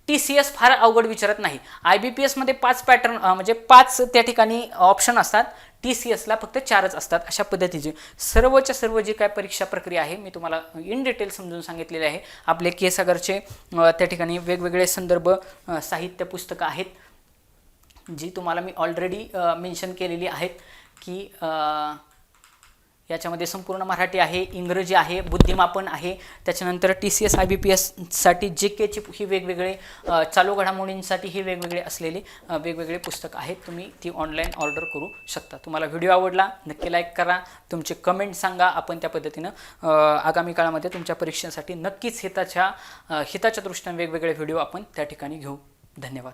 TCS फार अवघड विचारत नाही. IBPS मध्ये 5 पॅटर्न म्हणजे 5 त्या ठिकाणी ऑप्शन असतात. TCSला फक्त 4च असतात. अशा पद्धतीचे सर्वच्या सर्व जी काय परीक्षा प्रक्रिया आहे मी तुम्हाला इन डिटेल समजून सांगितलेले आहे. आपले केसागरचे त्या ठिकाणी वेगवेगळे संदर्भ साहित्य पुस्तकं आहेत जी तुम्हाला मी ऑलरेडी मेन्शन केलेली आहेत की याच्यामध्ये संपूर्ण मराठी आहे, इंग्रजी आहे, बुद्धिमापन आहे. त्याच्यानंतर TCS IBPS साठी GKची ही वेगवेगळे चालू घडामोडींसाठी ही वेगवेगळे असलेले वेगवेगळे पुस्तक आहेत. तुम्ही ती ऑनलाईन ऑर्डर करू शकता. तुम्हाला व्हिडिओ आवडला नक्की लाईक करा, तुमचे कमेंट सांगा. आपण त्या पद्धतीनं आगामी काळामध्ये तुमच्या परीक्षेसाठी नक्कीच हिताच्या दृष्टीने वेगवेगळे व्हिडिओ आपण त्या ठिकाणी घेऊ. धन्यवाद.